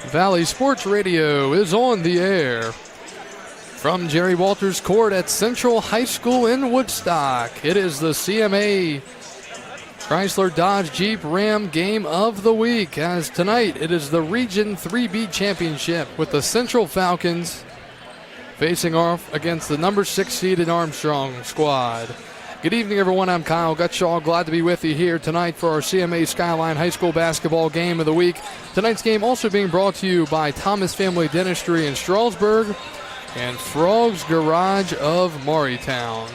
Valley Sports Radio is on the air from Jerry Walters Court at Central High School in Woodstock. It is the CMA Chrysler Dodge Jeep Ram game of the week, as tonight it is the Region 3B Championship with the Central Falcons facing off against the number 6 seeded Armstrong squad. Good evening, everyone. I'm Kyle Gutschall. Glad to be with you here tonight for our CMA Skyline High School basketball game of the week. Tonight's game also being brought to you by Thomas Family Dentistry in Strasburg and Frog's Garage of Maurytown.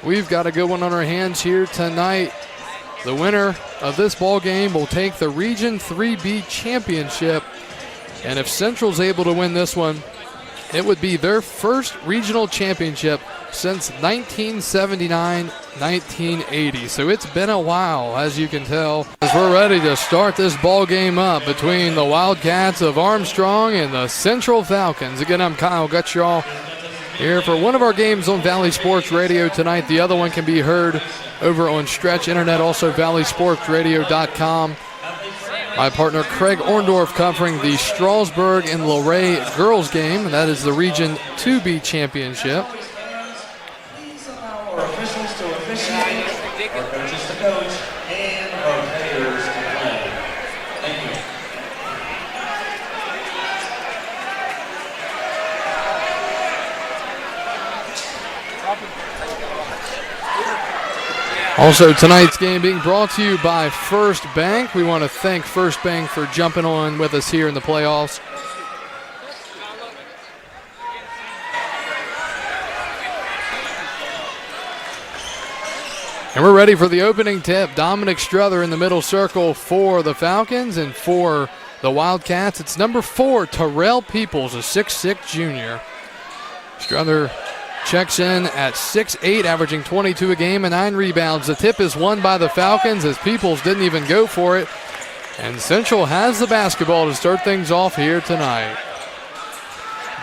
We've got a good one on our hands here tonight. The winner of this ball game will take the Region 3B Championship, and if Central's able to win this one, it would be their first regional championship since 1979-1980. So it's been a while, as you can tell, as we're ready to start this ball game up between the Wildcats of Armstrong and the Central Falcons. Again, I'm Kyle Gutschall here for one of our games on Valley Sports Radio tonight. The other one can be heard over on Stretch Internet, also valleysportsradio.com. My partner Craig Orndorff covering the Strasburg and Luray girls game. That is the Region 2B Championship. Please allow our officials to officiate, our coaches to coach, and our players to play. Thank you. Also, tonight's game being brought to you by First Bank. We want to thank First Bank for jumping on with us here in the playoffs. And we're ready for the opening tip. Dominic Struther in the middle circle for the Falcons, and for the Wildcats, it's number 4, Terrell Peoples, a 6'6 junior. Struther checks in at 6'8", averaging 22 a game and 9 rebounds. The tip is won by the Falcons as Peoples didn't even go for it. And Central has the basketball to start things off here tonight.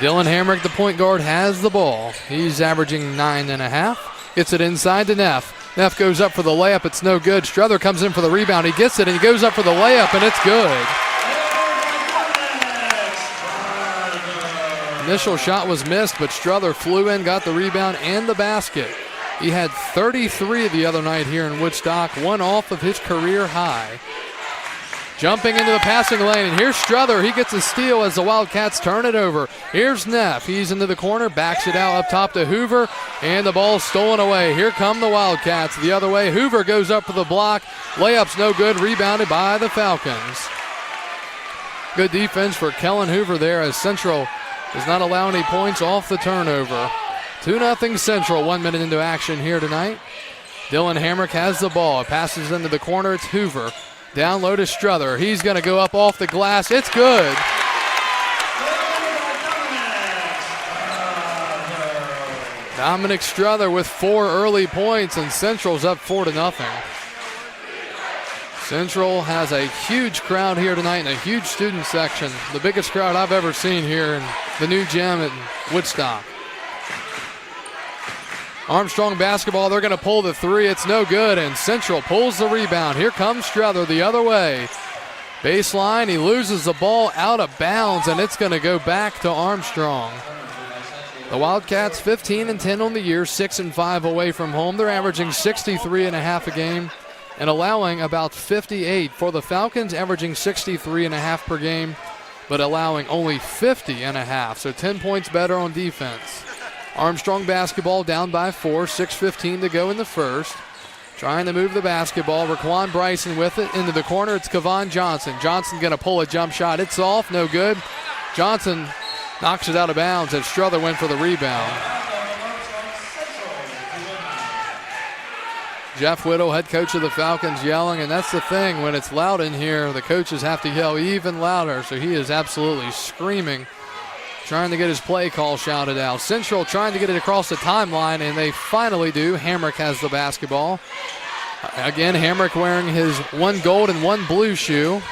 Dylan Hamrick, the point guard, has the ball. He's averaging 9.5. Gets it inside to Neff. Neff goes up for the layup. It's no good. Struther comes in for the rebound. He gets it and he goes up for the layup, and it's good. Initial shot was missed, but Struther flew in, got the rebound and the basket. He had 33 the other night here in Woodstock, one off of his career high. Jumping into the passing lane, and here's Struther. He gets a steal as the Wildcats turn it over. Here's Neff. He's into the corner, backs it out up top to Hoover, and the ball's stolen away. Here come the Wildcats the other way. Hoover goes up for the block. Layup's no good, rebounded by the Falcons. Good defense for Kellen Hoover there as Central does not allow any points off the turnover. 2-0 Central, 1 minute into action here tonight. Dylan Hamrick has the ball. Passes into the corner. It's Hoover. Down low to Struther. He's going to go up off the glass. It's good. Dominic Struther with 4 early points, and Central's up 4-0. Central has a huge crowd here tonight and a huge student section. The biggest crowd I've ever seen here in the new gym at Woodstock. Armstrong basketball, they're going to pull the 3. It's no good, and Central pulls the rebound. Here comes Struther the other way. Baseline, he loses the ball out of bounds, and it's going to go back to Armstrong. The Wildcats 15-10 on the year, 6-5 away from home. They're averaging 63.5 a game and allowing about 58. For the Falcons, averaging 63.5 per game, but allowing only 50.5, so 10 points better on defense. Armstrong basketball down by 4, 6:15 to go in the first. Trying to move the basketball. Raquan Bryson with it into the corner. It's Kevon Johnson. Johnson going to pull a jump shot. It's off, no good. Johnson knocks it out of bounds as Struther went for the rebound. Jeff Whittle, head coach of the Falcons, yelling, and that's the thing. When it's loud in here, the coaches have to yell even louder, so he is absolutely screaming, trying to get his play call shouted out. Central trying to get it across the timeline, and they finally do. Hamrick has the basketball. Again, Hamrick wearing his 1 gold and 1 blue shoe.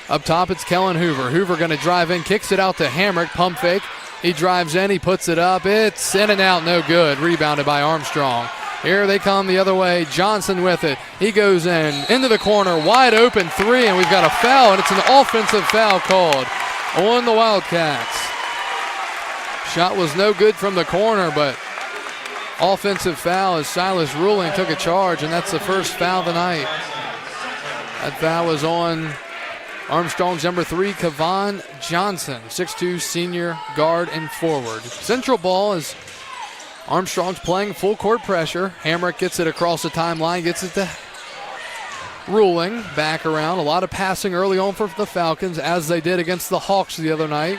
Up top, it's Kellen Hoover. Hoover going to drive in, kicks it out to Hamrick, pump fake. He drives in, he puts it up. It's in and out, no good. Rebounded by Armstrong. Here they come the other way. Johnson with it. He goes into the corner, wide open three, and we've got a foul, and it's an offensive foul called on the Wildcats. Shot was no good from the corner, but offensive foul as Silas Ruling took a charge, and that's the first foul of the night. That foul was on Armstrong's number 3, Kevon Johnson, 6'2", senior guard and forward. Central ball is Armstrong's playing full court pressure. Hamrick gets it across the timeline, gets it to Ruling, back around. A lot of passing early on for the Falcons, as they did against the Hawks the other night.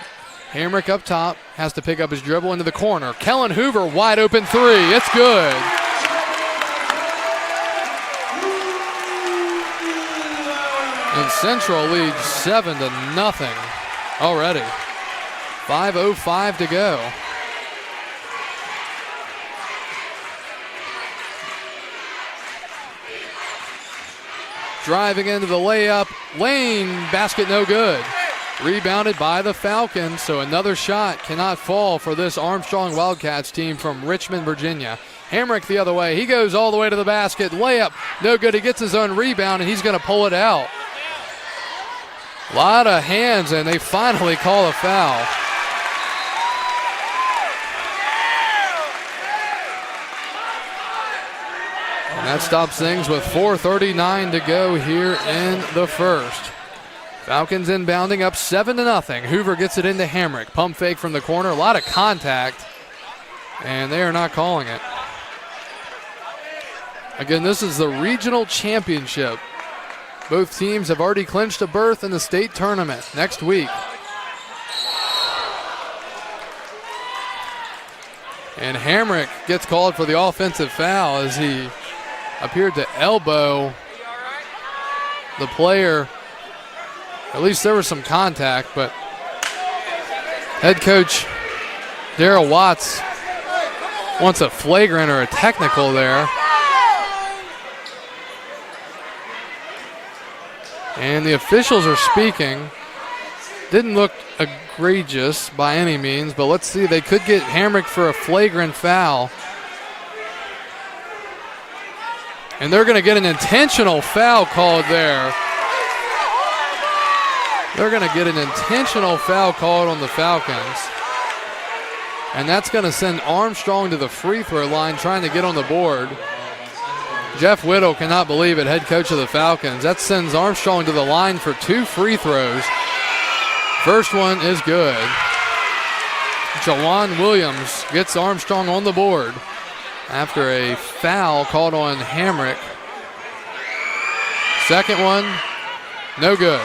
Hamrick up top, has to pick up his dribble into the corner. Kellen Hoover, wide open three. It's good. And Central leads 7-0 already. 5:05 to go. Driving into the layup lane, basket no good. Rebounded by the Falcons, so another shot cannot fall for this Armstrong Wildcats team from Richmond, Virginia. Hamrick the other way. He goes all the way to the basket. Layup, no good. He gets his own rebound, and he's going to pull it out. A lot of hands, and they finally call a foul. And that stops things with 4:39 to go here in the first. Falcons inbounding up 7-0. Hoover gets it into Hamrick. Pump fake from the corner. A lot of contact, and they are not calling it. Again, this is the regional championship. Both teams have already clinched a berth in the state tournament next week. And Hamrick gets called for the offensive foul as he appeared to elbow the player. At least there was some contact, but head coach Darrell Watts wants a flagrant or a technical there. And the officials are speaking. Didn't look egregious by any means, but let's see. They could get Hamrick for a flagrant foul. And they're going to get an intentional foul called there. They're going to get an intentional foul called on the Falcons. And that's going to send Armstrong to the free throw line trying to get on the board. Jeff Whittle cannot believe it, head coach of the Falcons. That sends Armstrong to the line for 2 free throws. First one is good. Jawan Williams gets Armstrong on the board after a foul called on Hamrick. Second one, no good.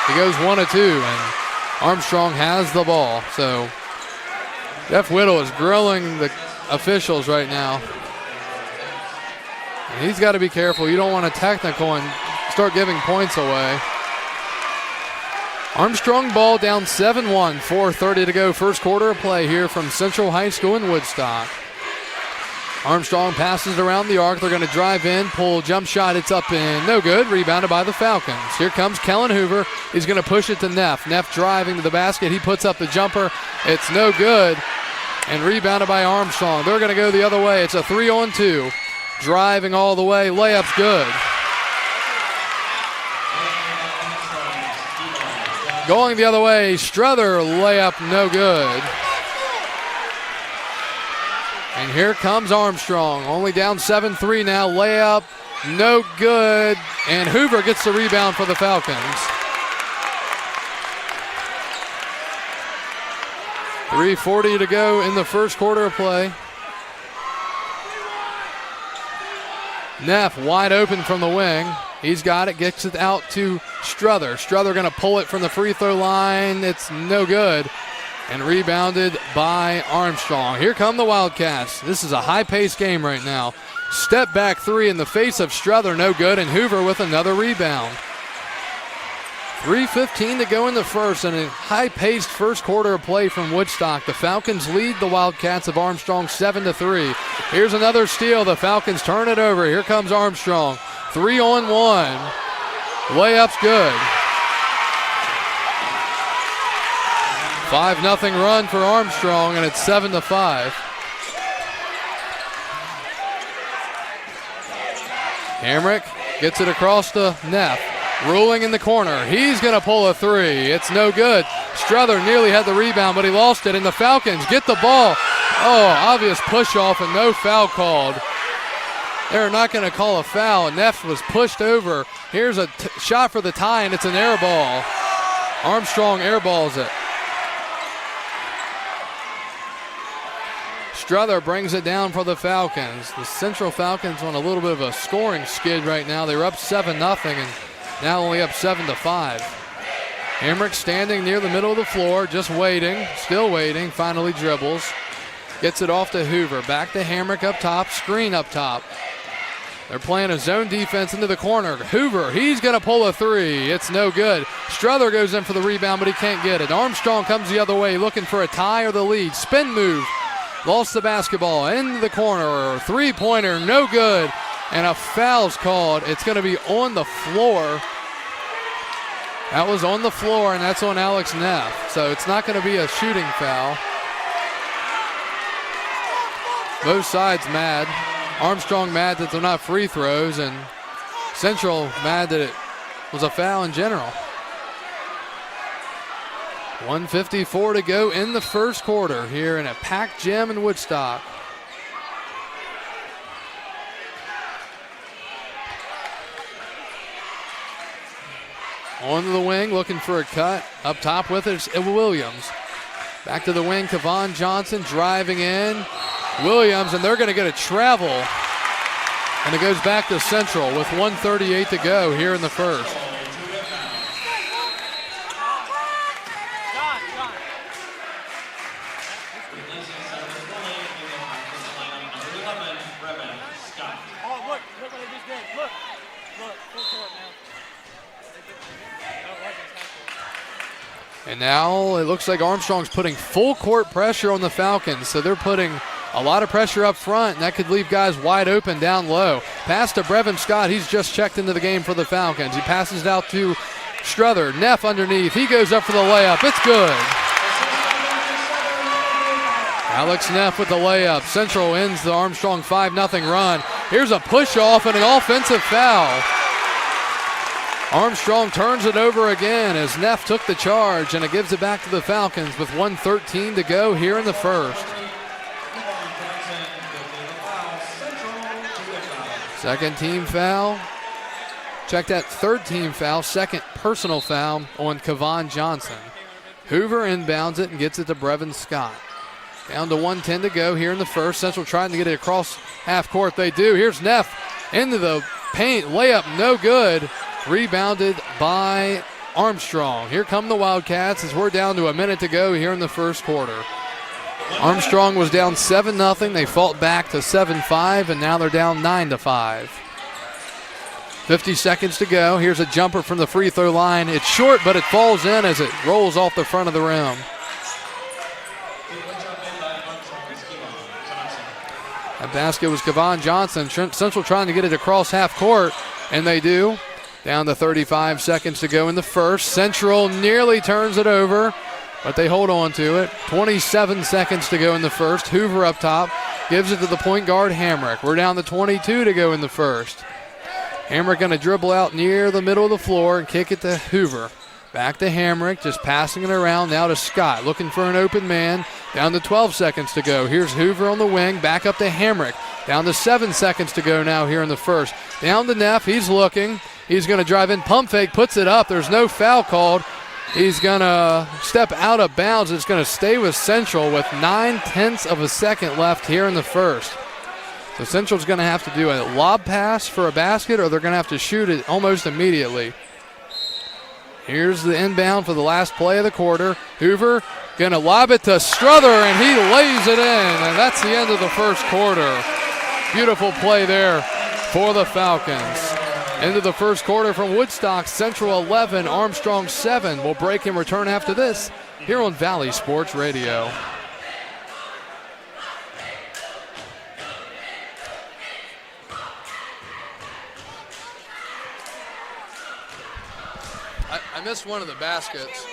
He goes 1 of 2, and Armstrong has the ball. So Jeff Whittle is grilling the officials right now. And he's got to be careful. You don't want a technical and start giving points away. Armstrong ball down 7-1, 4:30 to go. First quarter of play here from Central High School in Woodstock. Armstrong passes it around the arc. They're going to drive in, pull, jump shot. It's up and no good. Rebounded by the Falcons. Here comes Kellen Hoover. He's going to push it to Neff. Neff driving to the basket. He puts up the jumper. It's no good. And rebounded by Armstrong. They're going to go the other way. It's a 3-on-2. Driving all the way. Layup's good. Going the other way. Struther, layup no good. And here comes Armstrong. Only down 7-3 now. Layup, no good. And Hoover gets the rebound for the Falcons. 3:40 to go in the first quarter of play. Neff wide open from the wing. He's got it, gets it out to Struther. Struther going to pull it from the free throw line. It's no good. And rebounded by Armstrong. Here come the Wildcats. This is a high-paced game right now. Step back three in the face of Struther, no good, and Hoover with another rebound. 3:15 to go in the first, and a high-paced first quarter of play from Woodstock. The Falcons lead the Wildcats of Armstrong 7-3. Here's another steal. The Falcons turn it over. Here comes Armstrong. 3-on-1. Layup's good. 5-0 run for Armstrong, and it's 7-5. Hamrick gets it across to Neff. Ruling in the corner. He's going to pull a three. It's no good. Struther nearly had the rebound, but he lost it, and the Falcons get the ball. Oh, obvious push-off and no foul called. They're not going to call a foul, and Neff was pushed over. Here's a shot for the tie, and it's an air ball. Armstrong airballs it. Struther brings it down for the Falcons. The Central Falcons on a little bit of a scoring skid right now. They were up 7-0 and now only up 7-5. Hamrick standing near the middle of the floor, just waiting, still waiting, finally dribbles. Gets it off to Hoover. Back to Hamrick up top, screen up top. They're playing a zone defense into the corner. Hoover, he's going to pull a three. It's no good. Struther goes in for the rebound, but he can't get it. Armstrong comes the other way looking for a tie or the lead. Spin move. Lost the basketball into the corner. Three-pointer, no good. And a foul's called. It's going to be on the floor. That was on the floor, and that's on Alex Neff. So it's not going to be a shooting foul. Both sides mad. Armstrong mad that they're not free throws, and Central mad that it was a foul in general. 1:54 to go in the first quarter here in a packed gym in Woodstock. On the wing, looking for a cut. Up top with it is Williams. Back to the wing, Kevon Johnson driving in. Williams, and they're going to get a travel. And it goes back to Central with 1:38 to go here in the first. And now it looks like Armstrong's putting full court pressure on the Falcons, so they're putting a lot of pressure up front, and that could leave guys wide open down low. Pass to Brevin Scott. He's just checked into the game for the Falcons. He passes it out to Struther. Neff underneath. He goes up for the layup. It's good. Alex Neff with the layup. Central ends the Armstrong 5-0 run. Here's a push-off and an offensive foul. Armstrong turns it over again as Neff took the charge, and it gives it back to the Falcons with 1:13 to go here in the first. Second team foul. Check that, third team foul, second personal foul on Kevon Johnson. Hoover inbounds it and gets it to Brevin Scott. Down to 1:10 to go here in the first. Central trying to get it across half court. They do. Here's Neff into the paint. Layup no good. Rebounded by Armstrong. Here come the Wildcats as we're down to a minute to go here in the first quarter. Armstrong was down 7-0. They fought back to 7-5, and now they're down 9-5. 50 seconds to go. Here's a jumper from the free throw line. It's short, but it falls in as it rolls off the front of the rim. That basket was Kevon Johnson. Central trying to get it across half court, and they do. Down to 35 seconds to go in the first. Central nearly turns it over, but they hold on to it. 27 seconds to go in the first. Hoover up top gives it to the point guard, Hamrick. We're down to 22 to go in the first. Hamrick going to dribble out near the middle of the floor and kick it to Hoover. Back to Hamrick, just passing it around now to Scott, looking for an open man. Down to 12 seconds to go. Here's Hoover on the wing, back up to Hamrick. Down to 7 seconds to go now here in the first. Down to Neff, he's looking. He's going to drive in, pump fake, puts it up. There's no foul called. He's going to step out of bounds. It's going to stay with Central with 9/10 of a second left here in the first. So Central's going to have to do a lob pass for a basket, or they're going to have to shoot it almost immediately. Here's the inbound for the last play of the quarter. Hoover going to lob it to Struther, and he lays it in, and that's the end of the first quarter. Beautiful play there for the Falcons. Into the first quarter from Woodstock, Central 11, Armstrong 7. We'll break and return after this here on Valley Sports Radio. I missed one of the baskets.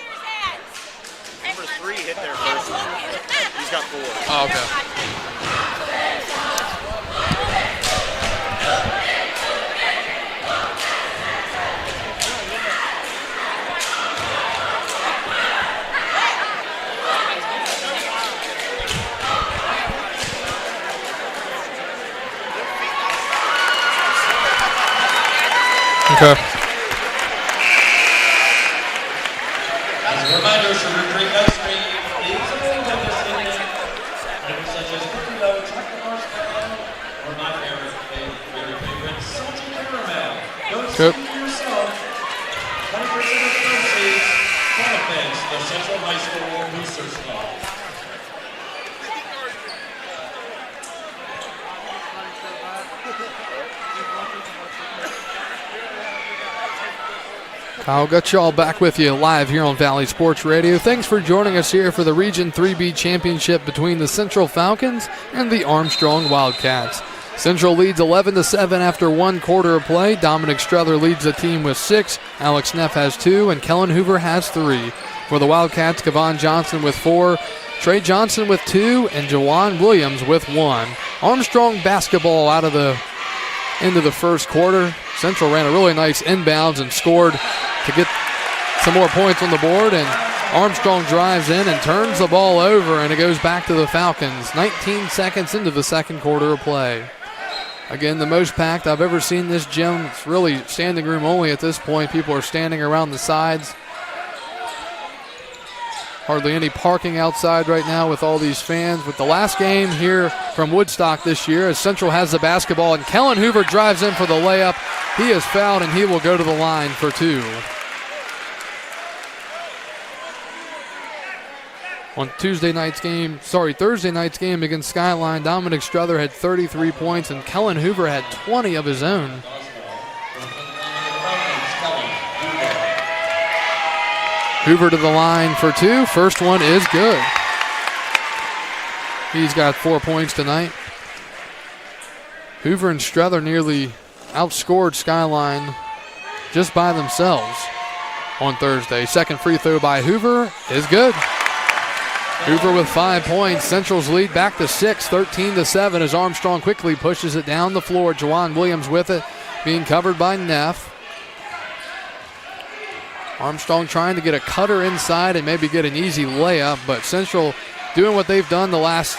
Number 3 hit there first. He's got 4. Oh, okay. Okay. As a reminder, sugar drink ice cream is available this evening. Items such as cookie dough, chocolate marshmallow, or my very favorite salty caramel. Don't Yep. see yourself. 20% of proceeds benefits the Central High School Boosters Club. Kyle Gutschall back with you live here on Valley Sports Radio. Thanks for joining us here for the Region 3B Championship between the Central Falcons and the Armstrong Wildcats. Central leads 11-7 after 1 quarter of play. Dominic Struther leads the team with 6. Alex Neff has 2, and Kellen Hoover has 3. For the Wildcats, Kevon Johnson with 4, Trey Johnson with 2, and Jawan Williams with 1. Armstrong basketball out of the end of the first quarter. Central ran a really nice inbounds and scored to get some more points on the board, and Armstrong drives in and turns the ball over, and it goes back to the Falcons. 19 seconds into the second quarter of play. Again, the most packed I've ever seen this gym. It's really standing room only at this point. People are standing around the sides. Hardly any parking outside right now with all these fans. With the last game here from Woodstock this year, as Central has the basketball, and Kellen Hoover drives in for the layup. He is fouled, and he will go to the line for 2. On Thursday night's game against Skyline, Dominic Struther had 33 points, and Kellen Hoover had 20 of his own. Hoover to the line for 2. First one is good. He's got 4 points tonight. Hoover and Struther nearly outscored Skyline just by themselves on Thursday. Second free throw by Hoover is good. Hoover with 5 points. Central's lead back to 6, 13-7 as Armstrong quickly pushes it down the floor. Jawan Williams with it, being covered by Neff. Armstrong trying to get a cutter inside and maybe get an easy layup, but Central doing what they've done the last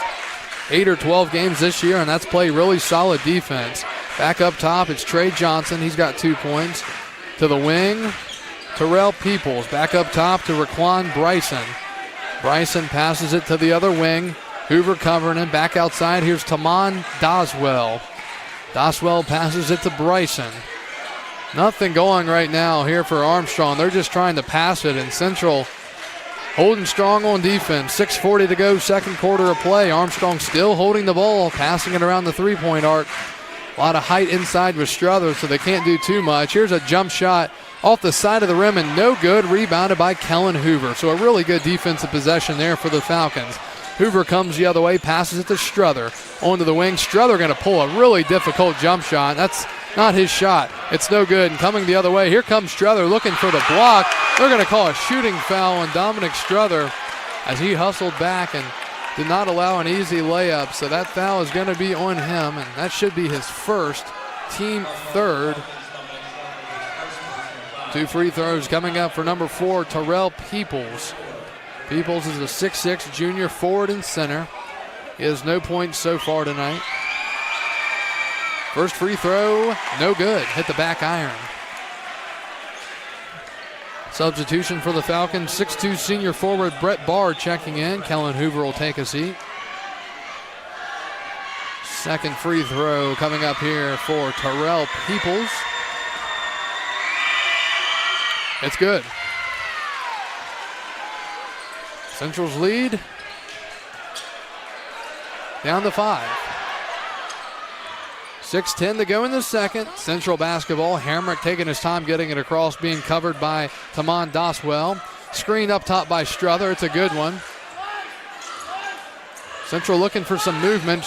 8 or 12 games this year, and that's play really solid defense. Back up top, it's Trey Johnson. He's got 2 points. To the wing, Terrell Peoples. Back up top to Raquan Bryson. Bryson passes it to the other wing. Hoover covering him. Back outside, here's Taman Doswell. Doswell passes it to Bryson. Nothing going right now here for Armstrong. They're just trying to pass it, and Central holding strong on defense. 6:40 to go, second quarter of play. Armstrong still holding the ball, passing it around the three-point arc. A lot of height inside with Struther, so they can't do too much. Here's a jump shot off the side of the rim and no good, rebounded by Kellen Hoover. So a really good defensive possession there for the Falcons. Hoover comes the other way, passes it to Struther. Onto the wing. Struther going to pull a really difficult jump shot. That's not his shot. It's no good. And coming the other way, here comes Struther looking for the block. They're going to call a shooting foul on Dominic Struther as he hustled back and did not allow an easy layup. So that foul is going to be on him, and that should be his first, team third. 2 free throws coming up for number 4, Terrell Peoples. Peoples is a 6'6" junior forward and center. He has no points so far tonight. First free throw, no good. Hit the back iron. Substitution for the Falcons, 6'2" senior forward Brett Barr checking in. Kellen Hoover will take a seat. Second free throw coming up here for Terrell Peoples. It's good. Central's lead down to 5. 6:10 to go in the second. Central basketball. Hamrick taking his time getting it across, being covered by Taman Doswell. Screen up top by Struther. It's a good one. Central looking for some movement.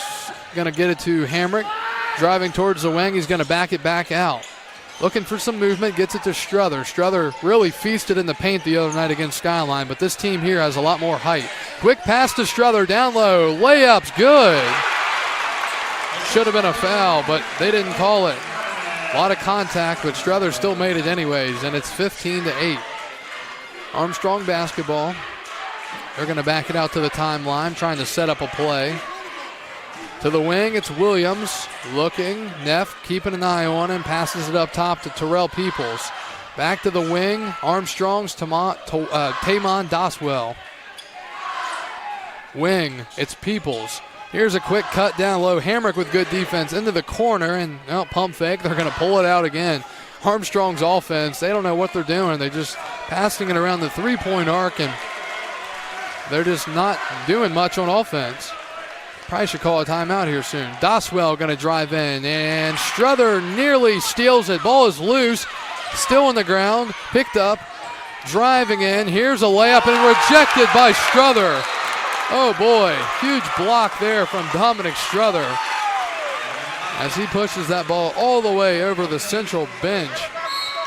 Going to get it to Hamrick. Driving towards the wing. He's going to back it back out. Looking for some movement, gets it to Struther. Struther really feasted in the paint the other night against Skyline, but this team here has a lot more height. Quick pass to Struther, down low. Layup's good. Should have been a foul, but they didn't call it. A lot of contact, but Struther still made it anyways, and it's 15-8. Armstrong basketball. They're going to back it out to the timeline, trying to set up a play. To the wing, it's Williams looking. Neff keeping an eye on him, passes it up top to Terrell Peoples. Back to the wing, Armstrong's Tamon Doswell. Wing, it's Peoples. Here's a quick cut down low. Hamrick with good defense into the corner, and pump fake. They're going to pull it out again. Armstrong's offense, they don't know what they're doing. They're just passing it around the three-point arc, and they're just not doing much on offense. Probably should call a timeout here soon. Doswell going to drive in, and Strother nearly steals it. Ball is loose, still on the ground, picked up, driving in. Here's a layup, and rejected by Strother. Oh boy, huge block there from Dominic Strother as he pushes that ball all the way over the Central bench.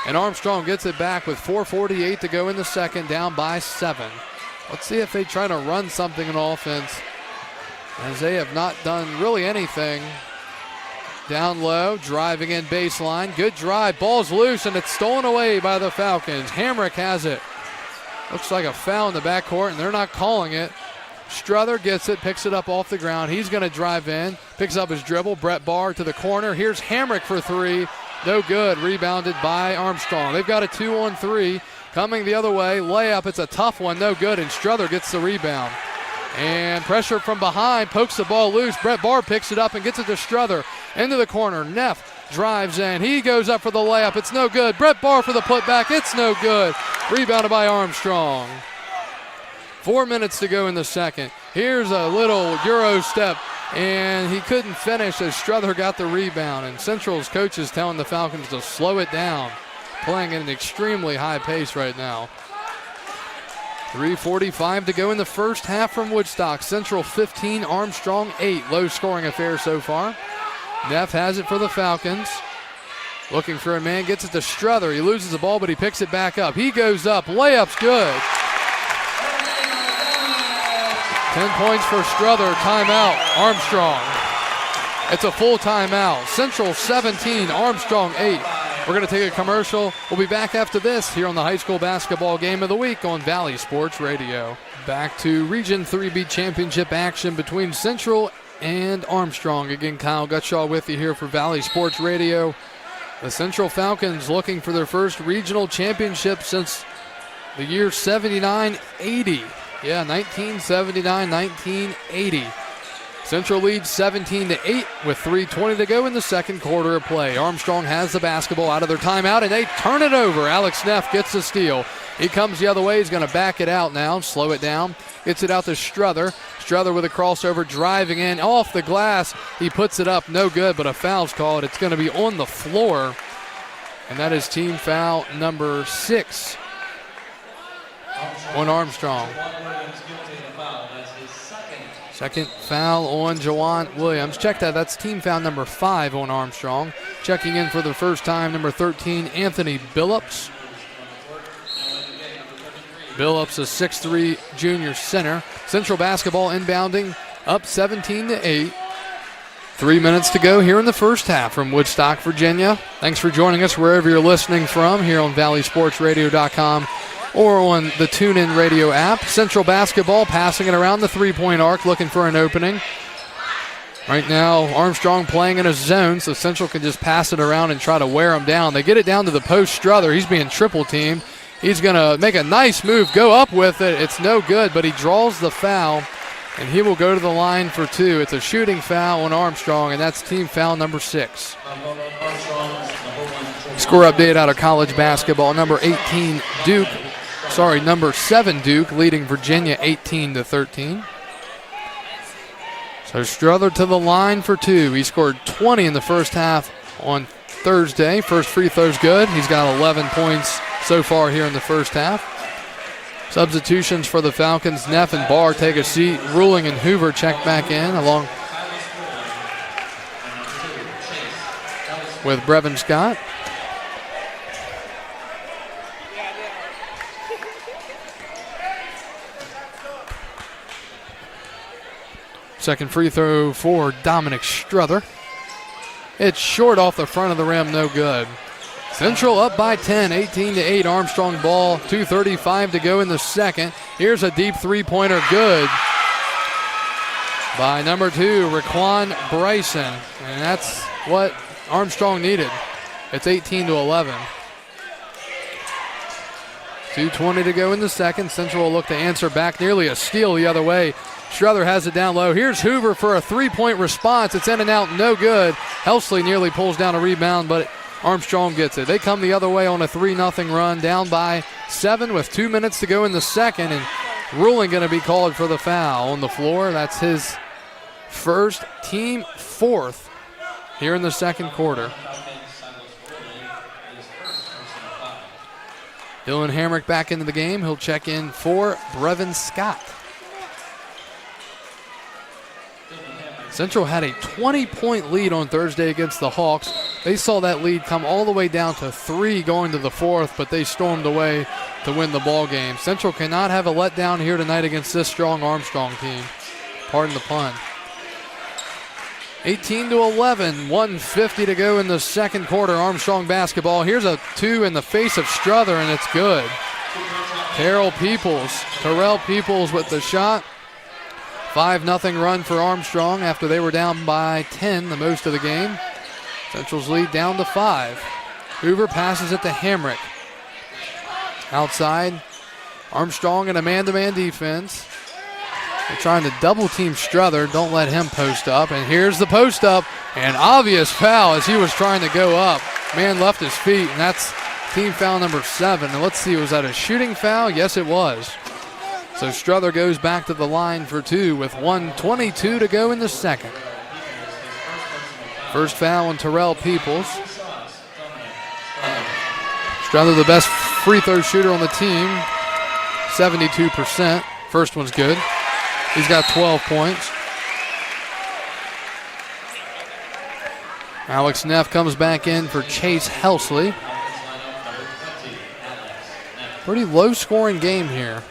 And Armstrong gets it back with 4:48 to go in the second, down by 7. Let's see if they try to run something in offense, as they have not done really anything. Down low, driving in baseline. Good drive, ball's loose, and it's stolen away by the Falcons. Hamrick has it. Looks like a foul in the backcourt, and they're not calling it. Strother gets it, picks it up off the ground. He's going to drive in, picks up his dribble. Brett Barr to the corner. Here's Hamrick for three. No good. Rebounded by Armstrong. They've got a 2-on-3 coming the other way. Layup. It's a tough one. No good. And Strother gets the rebound. And pressure from behind. Pokes the ball loose. Brett Barr picks it up and gets it to Strother. Into the corner. Neff drives in. He goes up for the layup. It's no good. Brett Barr for the putback. It's no good. Rebounded by Armstrong. 4 minutes to go in the second. Here's a little Euro step, and he couldn't finish as Strother got the rebound. And Central's coach is telling the Falcons to slow it down, playing at an extremely high pace right now. 3:45 to go in the first half from Woodstock. Central 15, Armstrong 8. Low scoring affair so far. Neff has it for the Falcons. Looking for a man, gets it to Strother. He loses the ball, but he picks it back up. He goes up, layup's good. 10 points for Strother, timeout, Armstrong. It's a full timeout. Central 17, Armstrong 8. We're going to take a commercial. We'll be back after this here on the high school basketball game of the week on Valley Sports Radio. Back to Region 3B championship action between Central and Armstrong. Again, Kyle Gutshaw with you here for Valley Sports Radio. The Central Falcons looking for their first regional championship since the year 79-80. Yeah, 1979-1980. Central leads 17-8 with 3:20 to go in the second quarter of play. Armstrong has the basketball out of their timeout, and they turn it over. Alex Neff gets the steal. He comes the other way. He's going to back it out now, slow it down. Gets it out to Strother. Strother with a crossover, driving in off the glass. He puts it up, no good, but a foul's called. It's going to be on the floor, and that is team foul number 6 on Armstrong. Second foul on Jawan Williams. Check that. That's team foul number 5 on Armstrong. Checking in for the first time, number 13, Anthony Billups. Billups, a 6'3 junior center. Central basketball inbounding up 17-8. 3 minutes to go here in the first half from Woodstock, Virginia. Thanks for joining us wherever you're listening from here on ValleySportsRadio.com. or on the TuneIn Radio app. Central basketball passing it around the three-point arc, looking for an opening. Right now, Armstrong playing in a zone, so Central can just pass it around and try to wear him down. They get it down to the post. Strother, he's being triple-teamed. He's going to make a nice move, go up with it. It's no good, but he draws the foul, and he will go to the line for 2. It's a shooting foul on Armstrong, and that's team foul number 6. Score update out of college basketball. Number 7 Duke leading Virginia 18-13. So Strother to the line for 2. He scored 20 in the first half on Thursday. First free throw's good. He's got 11 points so far here in the first half. Substitutions for the Falcons. Neff and Barr take a seat. Ruling and Hoover check back in along with Brevin Scott. Second free throw for Dominic Strother. It's short off the front of the rim, no good. Central up by 10, 18-8. Armstrong ball, 2:35 to go in the second. Here's a deep three-pointer, good. by number 2, Raquan Bryson. And that's what Armstrong needed. It's 18-11. 2:20 to go in the second. Central will look to answer back. Nearly a steal the other way. Strother has it down low. Here's Hoover for a three-point response. It's in and out, no good. Helsley nearly pulls down a rebound, but Armstrong gets it. They come the other way on a 3-0 run, down by 7 with 2 minutes to go in the second, and ruling going to be called for the foul on the floor. That's his first, team fourth here in the second quarter. Dylan Hamrick back into the game. He'll check in for Brevin Scott. Central had a 20-point lead on Thursday against the Hawks. They saw that lead come all the way down to 3 going to the fourth, but they stormed away to win the ball game. Central cannot have a letdown here tonight against this strong Armstrong team. Pardon the pun. 18-11, 1:50 to go in the second quarter. Armstrong basketball. Here's a 2 in the face of Strother, and it's good. Terrell Peoples with the shot. 5-0 run for Armstrong after they were down by 10 the most of the game. Central's lead down to 5. Hoover passes it to Hamrick. Outside, Armstrong in a man-to-man defense. They're trying to double-team Strother. Don't let him post up. And here's the post-up. An obvious foul as he was trying to go up. Man left his feet, and that's team foul number 7. And let's see, was that a shooting foul? Yes, it was. So Strother goes back to the line for 2 with 1:22 to go in the second. First foul on Terrell Peoples. Strother, the best free throw shooter on the team, 72%. First one's good. He's got 12 points. Alex Neff comes back in for Chase Helsley. Pretty low-scoring game here.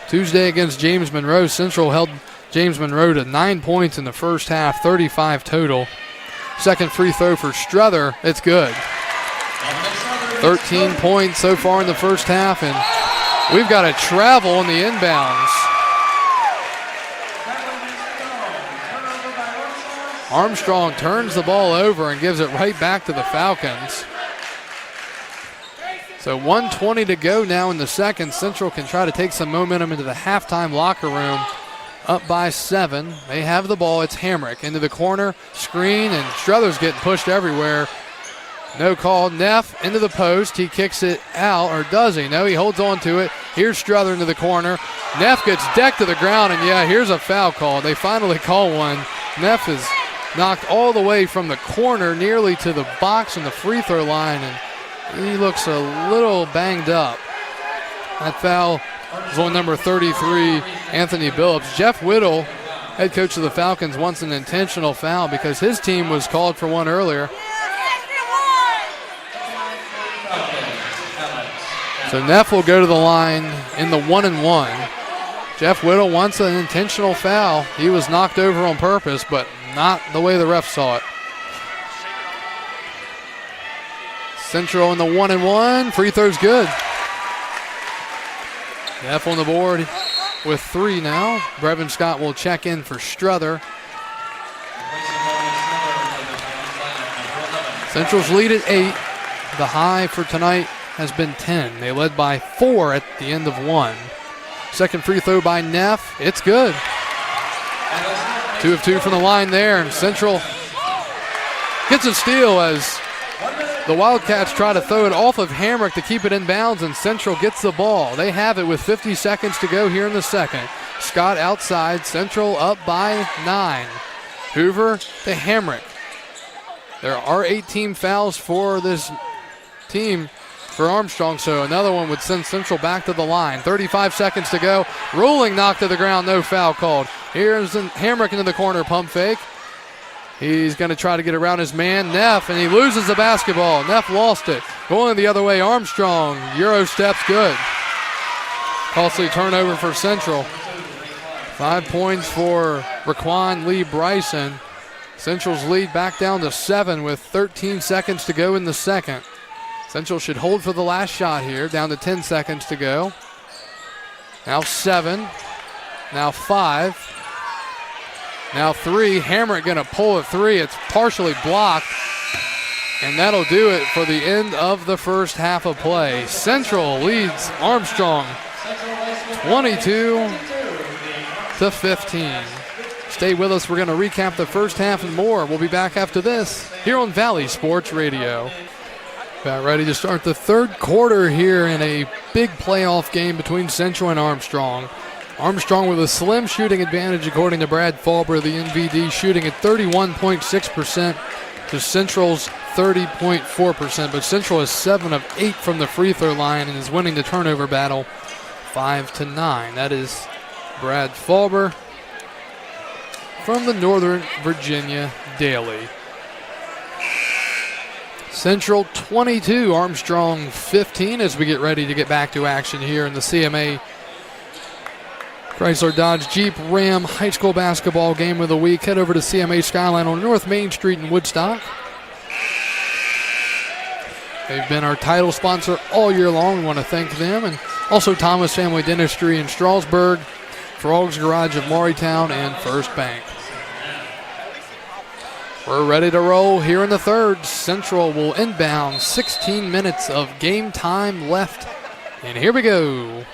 Tuesday against James Monroe, Central held James Monroe to 9 points in the first half, 35 total. Second free throw for Strother, it's good. 13 points so far in the first half, and we've got a travel on the inbounds. Armstrong turns the ball over and gives it right back to the Falcons. So 1:20 to go now in the second. Central can try to take some momentum into the halftime locker room. Up by 7. They have the ball. It's Hamrick into the corner. Screen, and Strother's getting pushed everywhere. No call. Neff into the post. He kicks it out, or does he? No, he holds on to it. Here's Strother into the corner. Neff gets decked to the ground, and yeah, here's a foul call. They finally call one. Neff is knocked all the way from the corner nearly to the box and the free throw line, and he looks a little banged up. That foul is on number 33, Anthony Billups. Jeff Whittle, head coach of the Falcons, wants an intentional foul because his team was called for one earlier. So Neff will go to the line in the 1-and-1. Jeff Whittle wants an intentional foul. He was knocked over on purpose, but not the way the ref saw it. Central in the 1-and-1. Free throw's good. Neff on the board with 3 now. Brevin Scott will check in for Strother. Central's lead at 8. The high for tonight has been 10. They led by 4 at the end of 1. Second free throw by Neff. It's good. 2 of 2 from the line there, and Central gets a steal as the Wildcats try to throw it off of Hamrick to keep it in bounds, and Central gets the ball. They have it with 50 seconds to go here in the second. Scott outside. Central up by 9. Hoover to Hamrick. There are 18 fouls for this team for Armstrong, so another one would send Central back to the line. 35 seconds to go. Ruling knocked to the ground, no foul called. Here's Hamrick into the corner, pump fake. He's going to try to get around his man, Neff, and he loses the basketball. Neff lost it. Going the other way, Armstrong. Euro steps good. Costly turnover for Central. 5 points for Raquan Lee Bryson. Central's lead back down to 7 with 13 seconds to go in the second. Central should hold for the last shot here, down to 10 seconds to go. Now 7, now 5. Now 3, Hamrick going to pull a 3. It's partially blocked, and that'll do it for the end of the first half of play. Central leads Armstrong 22-15. Stay with us. We're going to recap the first half and more. We'll be back after this here on Valley Sports Radio. About ready to start the third quarter here in a big playoff game between Central and Armstrong. Armstrong with a slim shooting advantage according to Brad Falber, the NVD, shooting at 31.6% to Central's 30.4%. But Central is 7 of 8 from the free throw line and is winning the turnover battle 5-9. That is Brad Falber from the Northern Virginia Daily. Central 22, Armstrong 15 as we get ready to get back to action here in the CMA Chrysler Dodge Jeep Ram High School Basketball Game of the Week. Head over to CMA Skyline on North Main Street in Woodstock. They've been our title sponsor all year long. We want to thank them. And also Thomas Family Dentistry in Strasburg, Frog's Garage of Maurytown, and First Bank. We're ready to roll here in the third. Central will inbound. 16 minutes of game time left. And here we go.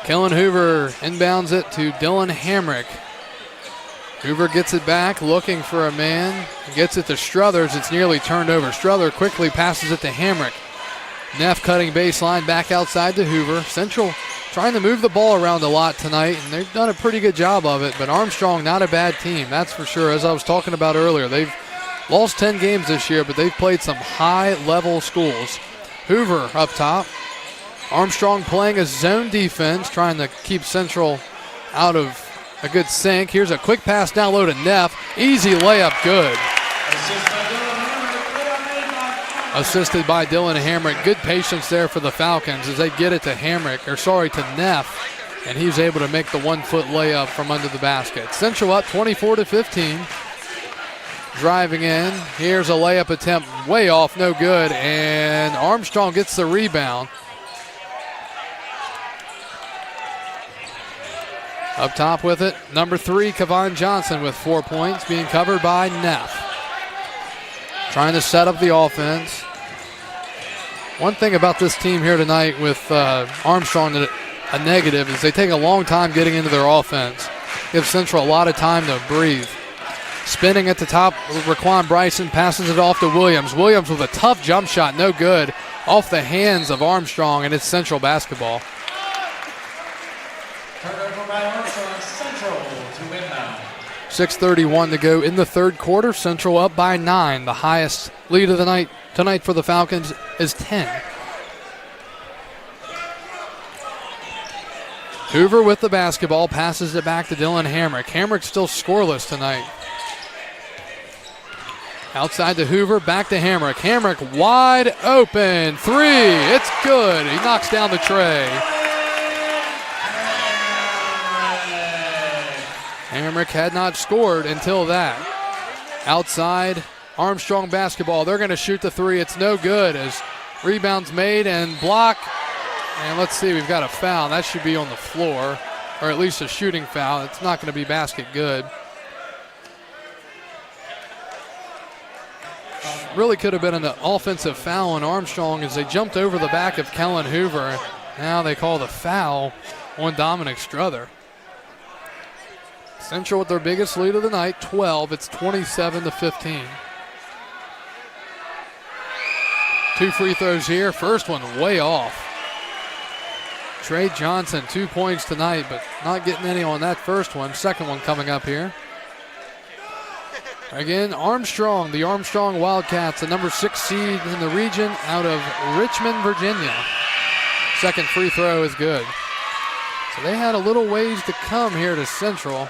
Kellen Hoover inbounds it to Dylan Hamrick. Hoover gets it back, looking for a man. Gets it to Struthers. It's nearly turned over. Struther quickly passes it to Hamrick. Neff cutting baseline back outside to Hoover. Central trying to move the ball around a lot tonight, and they've done a pretty good job of it. But Armstrong, not a bad team, that's for sure. As I was talking about earlier, they've lost 10 games this year, but they've played some high-level schools. Hoover up top. Armstrong playing a zone defense, trying to keep Central out of a good sink. Here's a quick pass down low to Neff. Easy layup, good. Assisted by Dylan Hamrick. Good patience there for the Falcons as they get it to to Neff, and he's able to make the 1-foot layup from under the basket. Central up 24-15. Driving in. Here's a layup attempt way off, no good, and Armstrong gets the rebound. Up top with it, number 3, Kevon Johnson with 4 points, being covered by Neff. Trying to set up the offense. One thing about this team here tonight with Armstrong, a negative, is they take a long time getting into their offense. Give Central a lot of time to breathe. Spinning at the top, Raquan Bryson passes it off to Williams. Williams with a tough jump shot, no good. Off the hands of Armstrong, and it's Central basketball. Turnover by Armstrong, Central to inbound. 6:31 to go in the third quarter. Central up by 9. The highest lead of the night tonight for the Falcons is 10. Hoover with the basketball, passes it back to Dylan Hamrick. Hamrick still scoreless tonight. Outside to Hoover, back to Hamrick. Hamrick wide open. 3, it's good. He knocks down the tray. Hamrick had not scored until that. Outside, Armstrong basketball. They're going to shoot the 3. It's no good as rebounds made and block. And let's see, we've got a foul. That should be on the floor, or at least a shooting foul. It's not going to be basket good. Really could have been an offensive foul on Armstrong as they jumped over the back of Kellen Hoover. Now they call the foul on Dominic Struther. Central with their biggest lead of the night, 12. It's 27-15. 2 free throws here. First one way off. Trey Johnson, 2 points tonight, but not getting any on that first one. Second one coming up here. Again, Armstrong, the Armstrong Wildcats, the number 6 seed in the region out of Richmond, Virginia. Second free throw is good. So they had a little ways to come here to Central.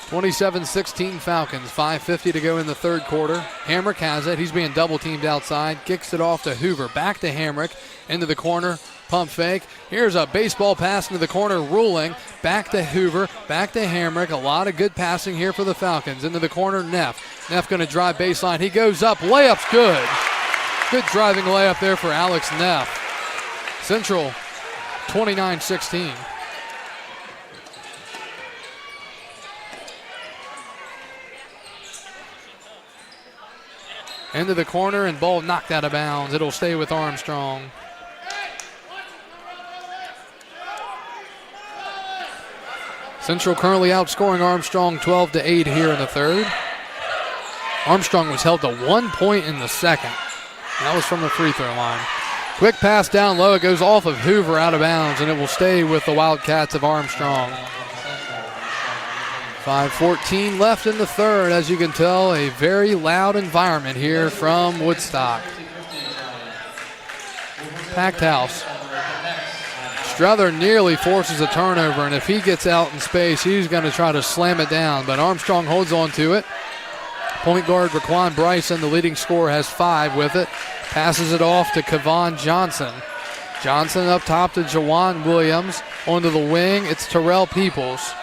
27-16 Falcons, 5:50 to go in the third quarter. Hamrick has it. He's being double-teamed outside. Kicks it off to Hoover. Back to Hamrick. Into the corner. Pump fake. Here's a baseball pass into the corner. Ruling. Back to Hoover. Back to Hamrick. A lot of good passing here for the Falcons. Into the corner, Neff. Neff going to drive baseline. He goes up. Layup's good. Good driving layup there for Alex Neff. Central 29-16. into the corner, and ball knocked out of bounds. It'll stay with Armstrong. Central currently outscoring Armstrong 12-8 here in the third. Armstrong was held to 1 point in the second. That was from the free throw line. Quick pass down low. It goes off of Hoover out of bounds, and it will stay with the Wildcats of Armstrong. 5:14 left in the third. As you can tell, a very loud environment here from Woodstock. Packed house. Strother nearly forces a turnover, and if he gets out in space, he's going to try to slam it down, but Armstrong holds on to it. Point guard Raquan Bryson, the leading scorer, has 5 with it. Passes it off to Kevon Johnson. Johnson up top to Jawan Williams. Onto the wing, it's Terrell Peoples.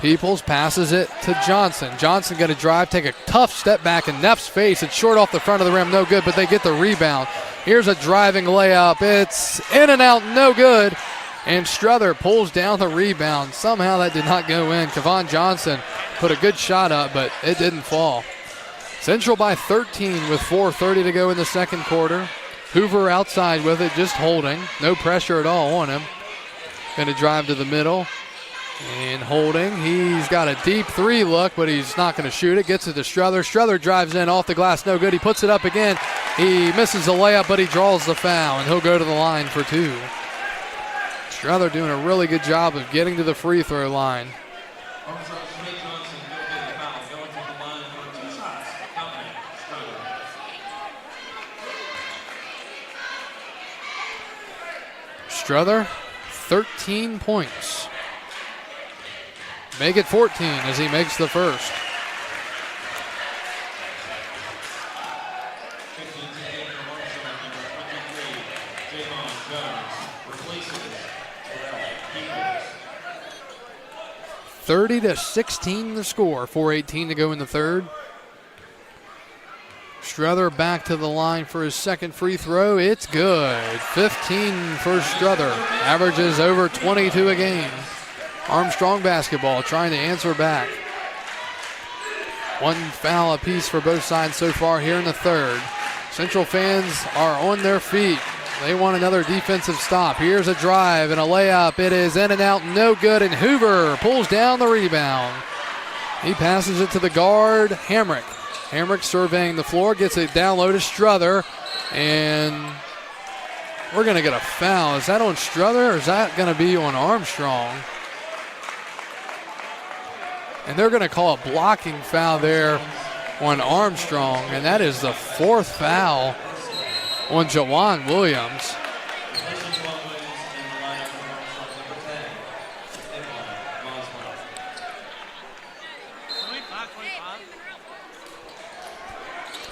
Peoples passes it to Johnson. Johnson going to drive, take a tough step back in Neff's face. It's short off the front of the rim, no good, but they get the rebound. Here's a driving layup. It's in and out, no good. And Strother pulls down the rebound. Somehow that did not go in. Kevon Johnson put a good shot up, but it didn't fall. Central by 13 with 4:30 to go in the second quarter. Hoover outside with it, just holding. No pressure at all on him. Going to drive to the middle. And holding. He's got a deep 3 look, but he's not going to shoot it. Gets it to Strother. Strother drives in off the glass. No good. He puts it up again. He misses the layup, but he draws the foul, and he'll go to the line for 2. Strother doing a really good job of getting to the free throw line. Strother, 13 points. Make it 14 as he makes the first. (30-16) the score. 4:18 to go in the third. Strother back to the line for his second free throw. It's good. 15 for Strother. Averages over 22 a game. Armstrong basketball trying to answer back. 1 foul apiece for both sides so far here in the third. Central fans are on their feet. They want another defensive stop. Here's a drive and a layup. It is in and out, no good, and Hoover pulls down the rebound. He passes it to the guard, Hamrick. Hamrick surveying the floor, gets it down low to Strother, and we're going to get a foul. Is that on Strother or is that going to be on Armstrong? And they're going to call a blocking foul there on Armstrong, and that is the 4th foul on Jawan Williams.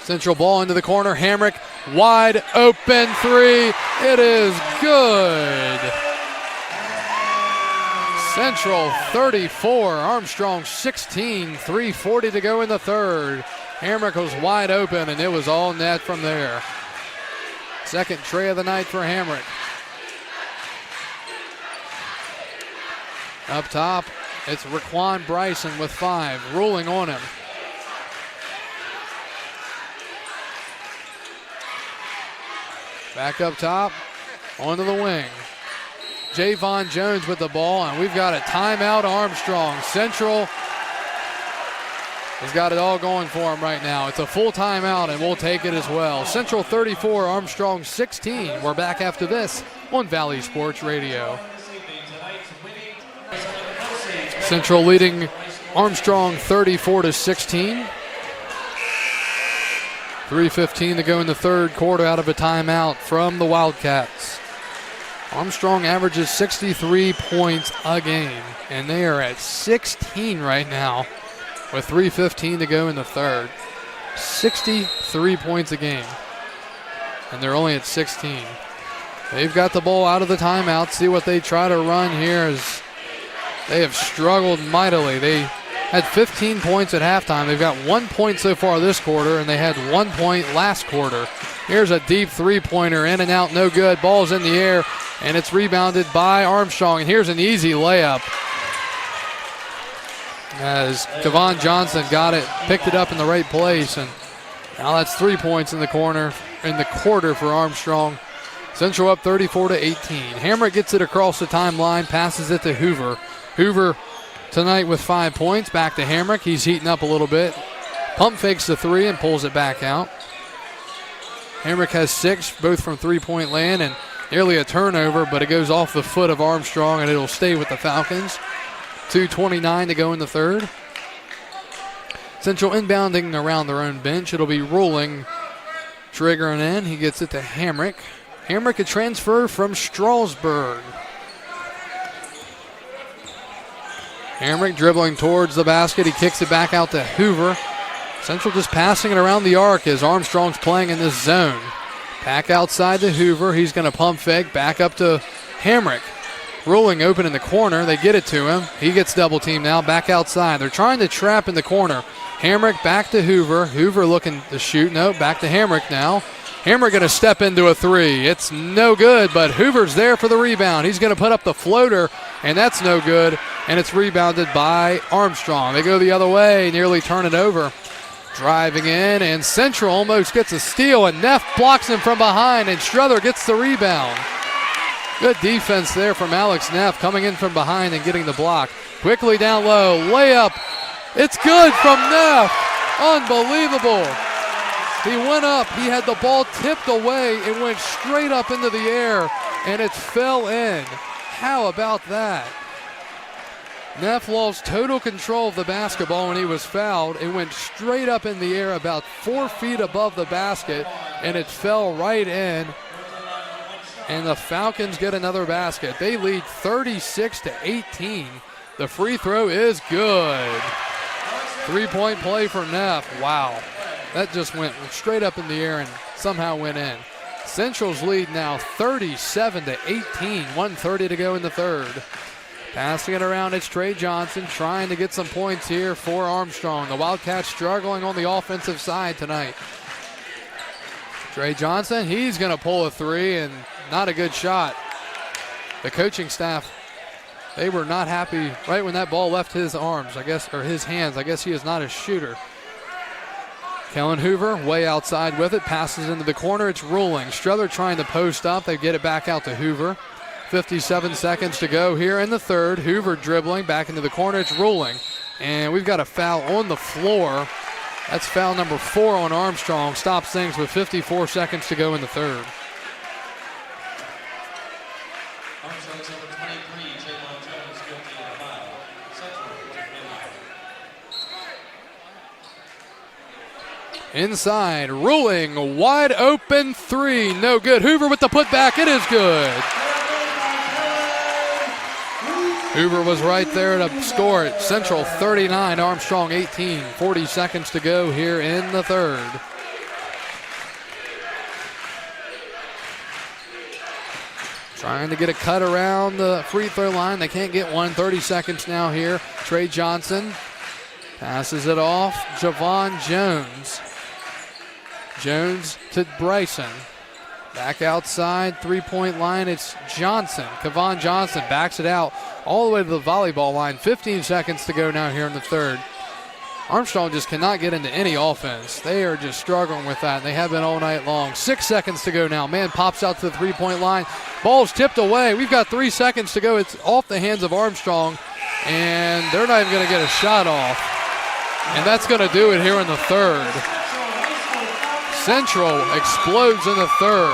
Central ball into the corner. Hamrick, wide open 3. It is good. Central 34, Armstrong 16, 3:40 to go in the third. Hamrick was wide open, and it was all net from there. Second tray of the night for Hamrick. Up top, it's Raquan Bryson with 5, ruling on him. Back up top, onto the wing. Javon Jones with the ball, and we've got a timeout Armstrong. Central has got it all going for him right now. It's a full timeout, and we'll take it as well. Central 34, Armstrong 16. We're back after this on Valley Sports Radio. Central leading Armstrong 34-16. 3:15 to go in the third quarter out of a timeout from the Wildcats. Armstrong averages 63 points a game, and they are at 16 right now with 3:15 to go in the third. 63 points a game, and they're only at 16. They've got the ball out of the timeout. See what they try to run here as they have struggled mightily. They had 15 points at halftime. They've got 1 point so far this quarter, and they had 1 point last quarter. Here's a deep three-pointer, in and out, no good. Ball's in the air, and it's rebounded by Armstrong. And here's an easy layup as Kevon Johnson got it, picked it up in the right place, and Now that's 3 points in the quarter for Armstrong. Central up 34-18. Hamrick gets it across the timeline, passes it to Hoover. Hoover tonight with 5 points. Back to Hamrick. He's heating up a little bit. Pump fakes the three and pulls it back out. Hamrick has 6, both from three-point land, and nearly a turnover, but it goes off the foot of Armstrong, and it'll stay with the Falcons. 2:29 to go in the third. Central inbounding around their own bench. It'll be rolling, triggering in. He gets it to Hamrick. Hamrick, a transfer from Strasburg. Hamrick dribbling towards the basket. He kicks it back out to Hoover. Central just passing it around the arc as Armstrong's playing in this zone. Back outside to Hoover. He's going to pump fake. Back up to Hamrick. Ruling open in the corner. They get it to him. He gets double teamed now. Back outside. They're trying to trap in the corner. Hamrick back to Hoover. Hoover looking to shoot. No, back to Hamrick now. Hamrick going to step into a three. It's no good, but Hoover's there for the rebound. He's going to put up the floater, and that's no good, and it's rebounded by Armstrong. They go the other way, nearly turn it over. Driving in, and Central almost gets a steal, and Neff blocks him from behind, and Strother gets the rebound. Good defense there from Alex Neff, coming in from behind and getting the block. Quickly down low, layup. It's good from Neff. Unbelievable. He went up, he had the ball tipped away, it went straight up into the air, and it fell in. How about that? Neff lost total control of the basketball when he was fouled. It went straight up in the air about 4 feet above the basket, and it fell right in. And the Falcons get another basket. They lead 36-18. The free throw is good. 3-point play for Neff. Wow. That just went straight up in the air and somehow went in. Central's lead now 37-18. 1:30 to go in the third. Passing it around, it's Trey Johnson trying to get some points here for Armstrong. The Wildcats struggling on the offensive side tonight. Trey Johnson, he's going to pull a three, and not a good shot. The coaching staff, they were not happy right when that ball left his arms, I guess, or his hands. I guess he is not a shooter. Kellen Hoover way outside with it, passes into the corner. It's Ruling. Strother trying to post up. They get it back out to Hoover. 57 seconds to go here in the third. Hoover dribbling back into the corner. It's Ruling. And we've got a foul on the floor. That's foul number 4 on Armstrong. Stops things with 54 seconds to go in the third. Armstrong's number 23, Javon Jones, guilty of a foul. Central. Inside, Ruling, wide open three, no good. Hoover with the putback, it is good. Hoover was right there to score it. Central 39, Armstrong 18. 40 seconds to go here in the third. Trying to get a cut around the free throw line. They can't get one. 30 seconds now here. Trey Johnson passes it off. Javon Jones. Jones to Bryson. Back outside, three-point line, it's Johnson. Kevon Johnson backs it out all the way to the volleyball line. 15 seconds to go now here in the third. Armstrong just cannot get into any offense. They are just struggling with that. They have been all night long. 6 seconds to go now. Man pops out to the three-point line. Ball's tipped away. We've got 3 seconds to go. It's off the hands of Armstrong, and they're not even going to get a shot off. And that's going to do it here in the third. Central explodes in the third.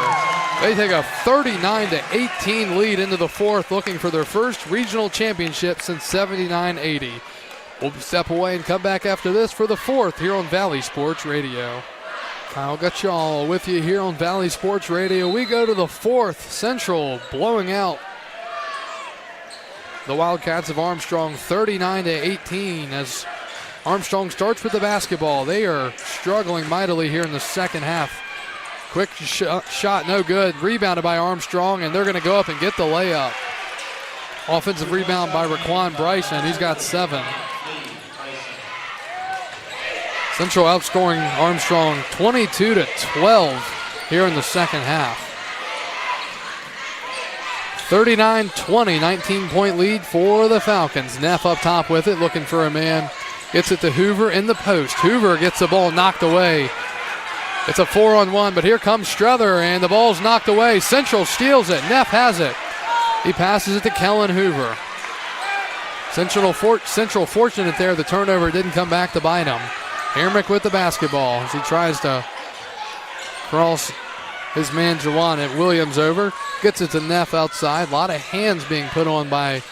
They take a 39-18 lead into the fourth, looking for their first regional championship since 79-80. We'll step away and come back after this for the fourth here on Valley Sports Radio. Kyle Gutschall with you here on Valley Sports Radio. We go to the fourth. Central blowing out the Wildcats of Armstrong 39-18 as Armstrong starts with the basketball. They are struggling mightily here in the second half. Quick shot, no good. Rebounded by Armstrong, and they're going to go up and get the layup. Offensive rebound by Raquan Bryson. He's got 7. Central outscoring Armstrong 22-12 here in the second half. 39-20, 19-point lead for the Falcons. Neff up top with it, looking for a man. Gets it to Hoover in the post. Hoover gets the ball knocked away It's a 4-on-1, but here comes Strother, and the ball's knocked away. Central steals it. Neff has it. He passes it to Kellen Hoover. Central fortunate there. The turnover didn't come back to bite him. Hermick with the basketball as he tries to cross his man Jawan Williams over. Gets it to Neff outside. A lot of hands being put on by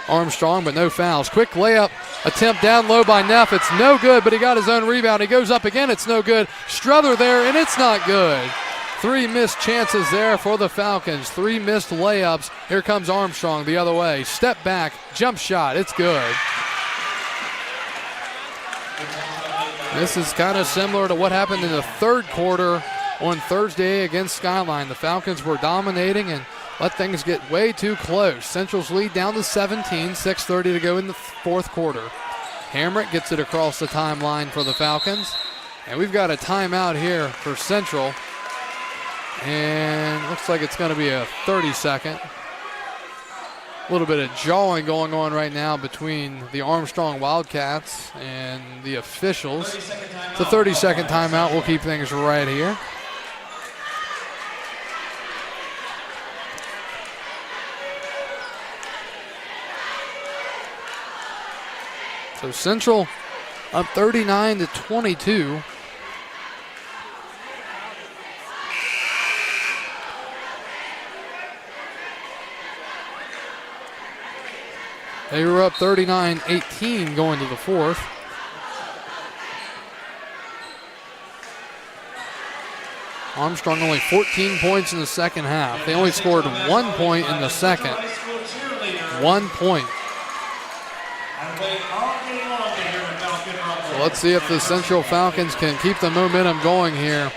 Armstrong, but no fouls. Quick layup attempt down low by Neff. It's no good, but he got his own rebound. He goes up again. It's no good. Strother there, and it's not good. 3 missed chances there for the Falcons. 3 missed layups. Here comes Armstrong the other way. Step back, jump shot. It's good. This is kind of similar to what happened in the third quarter on Thursday against Skyline. The Falcons were dominating and let things get way too close. Central's lead down to 17, 6:30 to go in the fourth quarter. Hamrick gets it across the timeline for the Falcons. And we've got a timeout here for Central. And looks like it's going to be a 30-second. A little bit of jawing going on right now between the Armstrong Wildcats and the officials. It's a 30-second timeout. We'll keep things right here. So Central up 39-22. They were up 39-18 going to the fourth. Armstrong only 14 points in the second half. They only scored 1 point in the second. 1 point. So let's see if the Central Falcons can keep the momentum going here.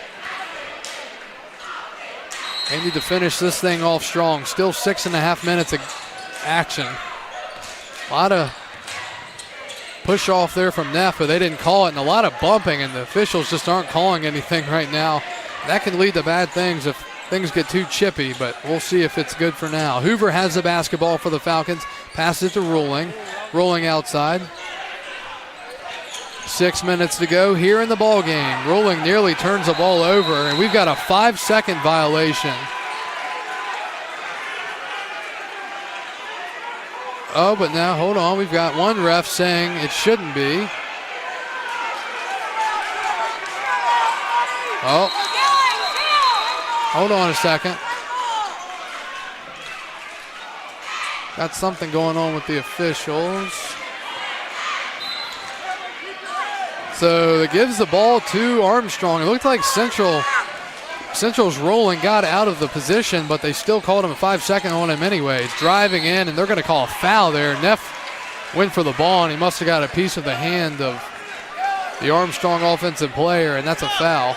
They need to finish this thing off strong. Still 6.5 minutes of action. A lot of push off there from Neff, but they didn't call it, and a lot of bumping, and the officials just aren't calling anything right now. That can lead to bad things if things get too chippy, but we'll see if it's good for now. Hoover has the basketball for the Falcons. Passes it to Ruling. Ruling outside. 6 minutes to go here in the ball game. Ruling nearly turns the ball over, and we've got a 5-second violation. Oh, but now, hold on. We've got one ref saying it shouldn't be. Oh. Hold on a second. Got something going on with the officials. So it gives the ball to Armstrong. It looked like Central's rolling got out of the position, but they still called him a 5-second on him anyway. It's driving in, and they're going to call a foul there. Neff went for the ball, and he must have got a piece of the hand of the Armstrong offensive player, and that's a foul.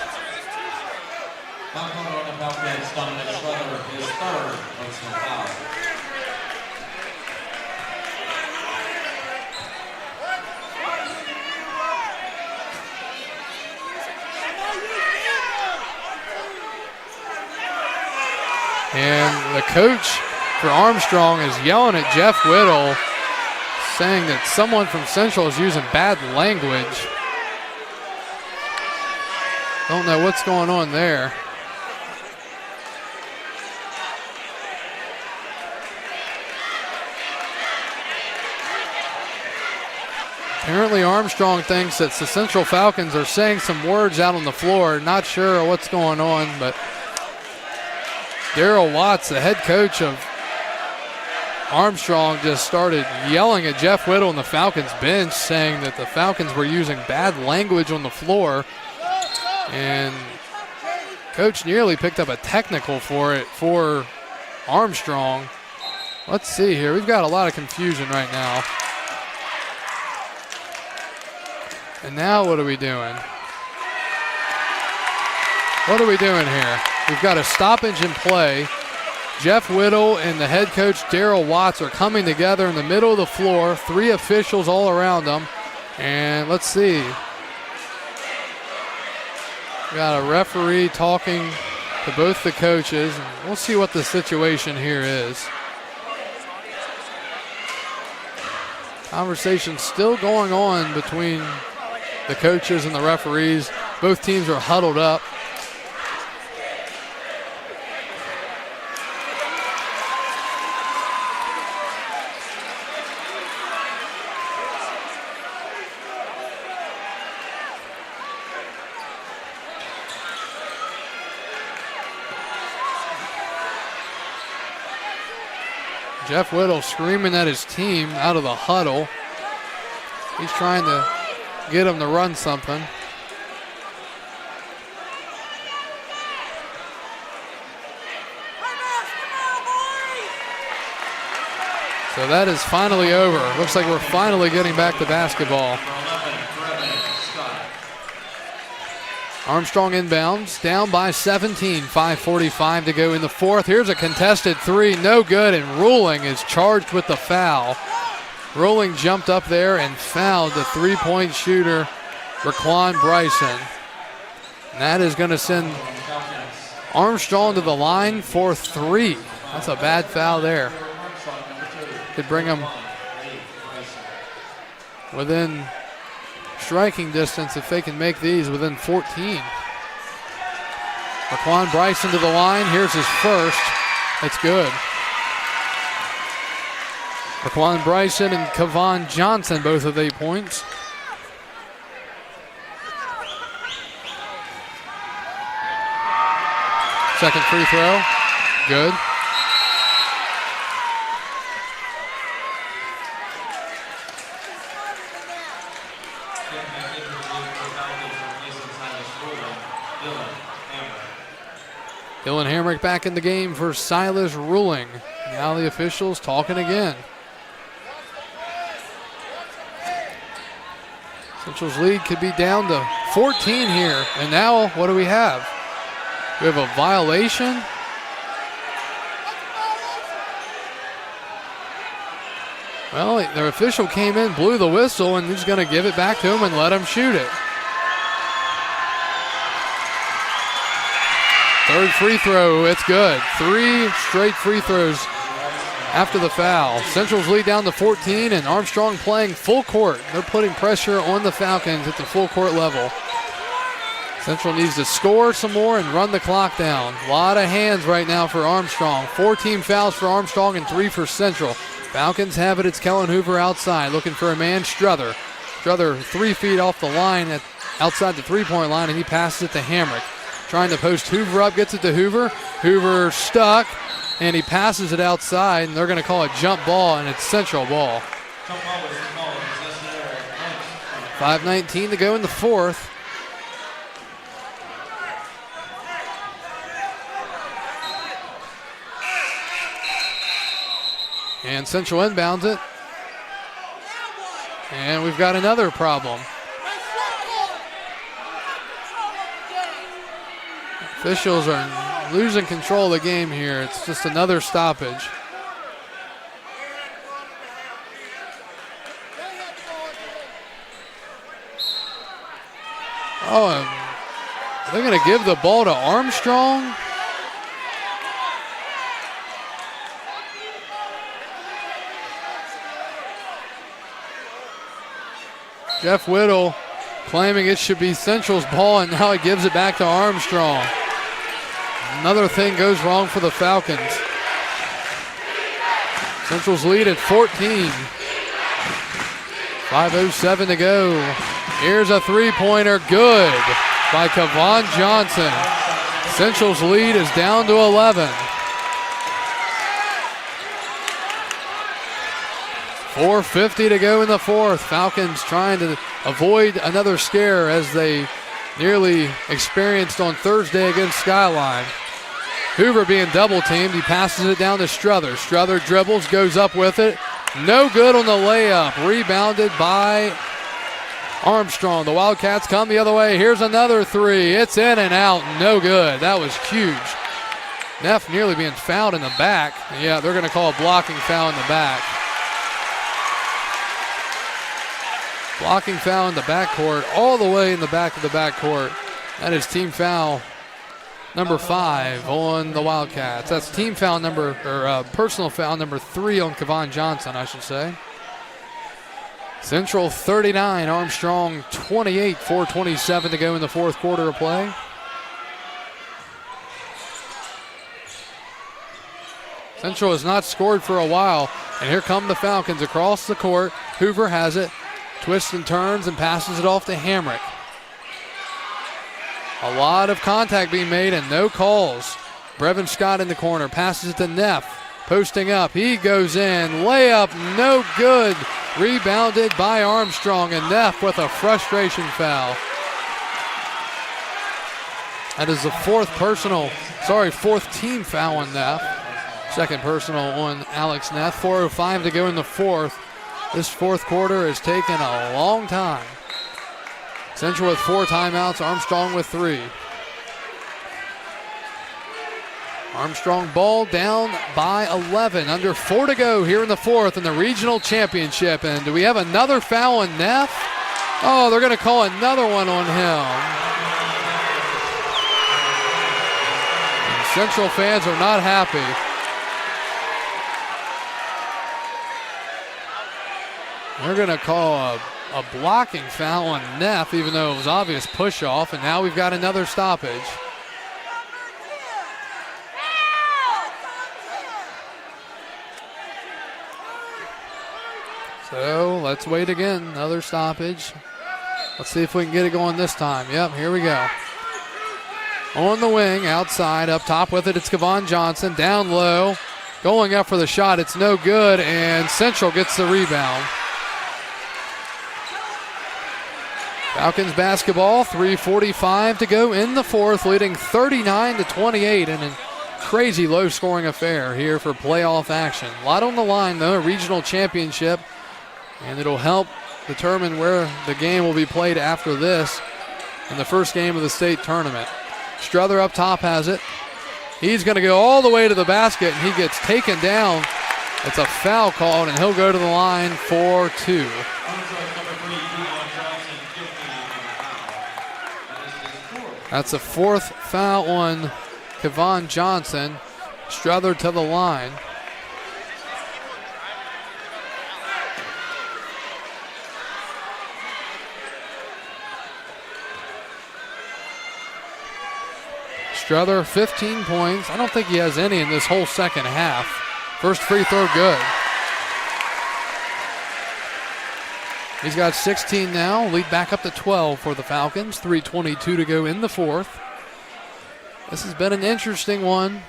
And the coach for Armstrong is yelling at Jeff Whittle, saying that someone from Central is using bad language. Don't know what's going on there. Apparently Armstrong thinks that the Central Falcons are saying some words out on the floor. Not sure what's going on, but Daryl Watts, the head coach of Armstrong, just started yelling at Jeff Whittle on the Falcons bench, saying that the Falcons were using bad language on the floor. And coach nearly picked up a technical for it for Armstrong. Let's see here. We've got a lot of confusion right now. And now what are we doing? What are we doing here? We've got a stoppage in play. Jeff Whittle and the head coach Daryl Watts are coming together in the middle of the floor. 3 officials all around them. And let's see. We got a referee talking to both the coaches. We'll see what the situation here is. Conversation still going on between the coaches and the referees. Both teams are huddled up. Jeff Whittle screaming at his team out of the huddle. He's trying to get him to run something. So that is finally over. Looks like we're finally getting back to basketball. Armstrong inbounds, down by 17, 5:45 to go in the fourth. Here's a contested three, no good, and Ruling is charged with the foul. Ruling jumped up there and fouled the three-point shooter, Raquan Bryson. And that is going to send Armstrong to the line for three. That's a bad foul there. Could bring him within striking distance if they can make these within 14. Raquan Bryson to the line. Here's his first. It's good. Raquan Bryson and Kevon Johnson both with 8 points. Second free throw. Good. Dylan Hamrick back in the game for Silas Ruling. Now the officials talking again. Central's lead could be down to 14 here. And now what do we have? We have a violation. Well, their official came in, blew the whistle, and he's going to give it back to him and let him shoot it. Third free throw, it's good. 3 straight free throws after the foul. Central's lead down to 14, and Armstrong playing full court. They're putting pressure on the Falcons at the full court level. Central needs to score some more and run the clock down. A lot of hands right now for Armstrong. 14 fouls for Armstrong and 3 for Central. Falcons have it. It's Kellen Hoover outside looking for a man, Struther. Struther 3 feet off the line outside the three-point line, and he passes it to Hamrick. Trying to post Hoover up, gets it to Hoover. Hoover stuck, and he passes it outside, and they're going to call a jump ball, and it's Central ball. 5:19 to go in the fourth. And Central inbounds it. And we've got another problem. Officials are losing control of the game here. It's just another stoppage. Oh, they're going to give the ball to Armstrong? Jeff Whittle claiming it should be Central's ball, and now he gives it back to Armstrong. Another thing goes wrong for the Falcons. Central's lead at 14. 5:07 to go. Here's a three-pointer, good by Kevon Johnson. Central's lead is down to 11. 4:50 to go in the fourth. Falcons trying to avoid another scare as they nearly experienced on Thursday against Skyline. Hoover being double teamed. He passes it down to Struther. Struther dribbles, goes up with it. No good on the layup. Rebounded by Armstrong. The Wildcats come the other way. Here's another three. It's in and out. No good. That was huge. Neff nearly being fouled in the back. Yeah, they're going to call a blocking foul in the back. Blocking foul in the backcourt, all the way in the back of the backcourt. That is team foul number 5 on the Wildcats. That's team foul number, or personal foul number 3 on Kevon Johnson, I should say. Central 39, Armstrong 28, 4:27 to go in the fourth quarter of play. Central has not scored for a while, and here come the Falcons across the court. Hoover has it. Twists and turns and passes it off to Hamrick. A lot of contact being made and no calls. Brevin Scott in the corner. Passes it to Neff. posting up. He goes in. Layup, no good. Rebounded by Armstrong, and Neff with a frustration foul. That is the fourth team foul on Neff. Second personal on Alex Neff. 4:05 to go in the fourth. This fourth quarter has taken a long time. Central with 4 timeouts, Armstrong with 3. Armstrong ball down by 11. Under 4 to go here in the fourth in the regional championship. And do we have another foul on Neff? Oh, they're going to call another one on him. And Central fans are not happy. They're going to call a blocking foul on Neff, even though it was obvious push off. And now we've got another stoppage. So let's wait again. Another stoppage. Let's see if we can get it going this time. Yep, here we go. On the wing, outside, up top with it, it's Kevon Johnson. Down low, going up for the shot. It's no good, and Central gets the rebound. Falcons basketball, 3:45 to go in the fourth, leading 39-28 in a crazy low-scoring affair here for playoff action. A lot on the line, though, a regional championship. And it'll help determine where the game will be played after this in the first game of the state tournament. Struther up top has it. He's going to go all the way to the basket, and he gets taken down. It's a foul called, and he'll go to the line for 2. That's the fourth foul on Kevon Johnson. Struther to the line. Struther, 15 points. I don't think he has any in this whole second half. First free throw good. He's got 16 now. Lead back up to 12 for the Falcons. 3:22 to go in the fourth. This has been an interesting one.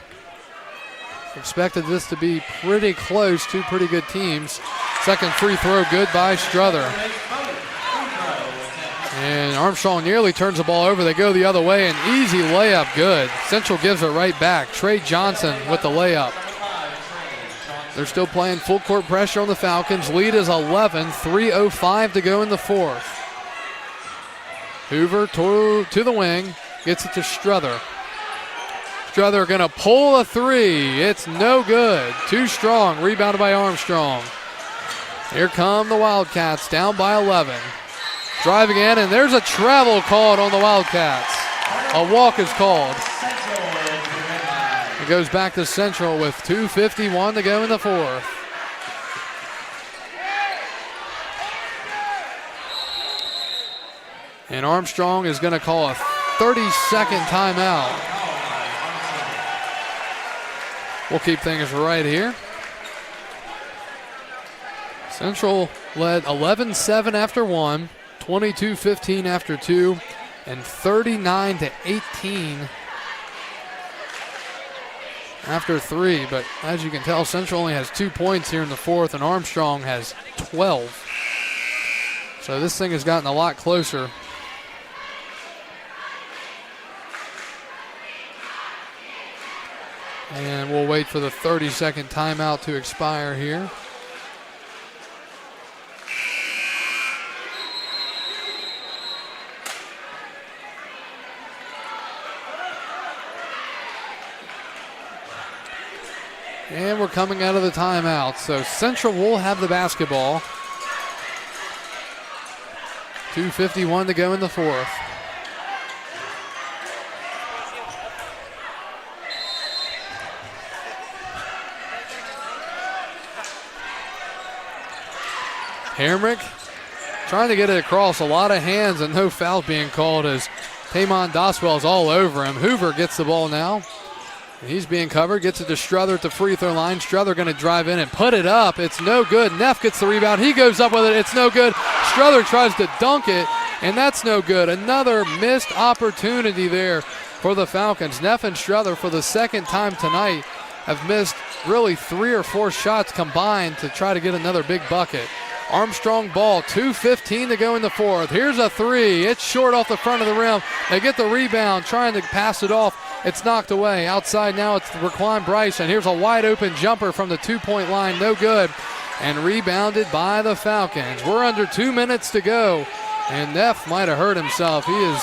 Expected this to be pretty close. 2 pretty good teams. Second free throw good by Struther. And Armstrong nearly turns the ball over. They go the other way. An easy layup good. Central gives it right back. Trey Johnson with the layup. They're still playing full court pressure on the Falcons. Lead is 11. 3:05 to go in the fourth. Hoover to the wing. Gets it to Struther. Struther going to pull a 3. It's no good. Too strong. Rebounded by Armstrong. Here come the Wildcats down by 11. Driving in, and there's a travel called on the Wildcats. A walk is called. It goes back to Central with 2:51 to go in the fourth. And Armstrong is going to call a 30-second timeout. We'll keep things right here. Central led 11-7 after 1. 22-15 after 2, and 39-18 after 3. But as you can tell, Central only has 2 points here in the fourth, and Armstrong has 12. So this thing has gotten a lot closer. And we'll wait for the 30-second timeout to expire here. And we're coming out of the timeout. So Central will have the basketball. 2:51 to go in the fourth. Hamrick trying to get it across. A lot of hands and no foul being called as Taymon Doswell's all over him. Hoover gets the ball now. He's being covered, gets it to Struther at the free throw line. Struther going to drive in and put it up. It's no good. Neff gets the rebound. He goes up with it. It's no good. Struther tries to dunk it, and that's no good. Another missed opportunity there for the Falcons. Neff and Struther for the second time tonight have missed really 3 or 4 shots combined to try to get another big bucket. Armstrong ball, 2:15 to go in the fourth. Here's a three. It's short off the front of the rim. They get the rebound, trying to pass it off. It's knocked away. Outside now it's Raquan Bryson. Here's a wide open jumper from the 2-point line. No good. And rebounded by the Falcons. We're under 2 minutes to go. And Neff might have hurt himself. He is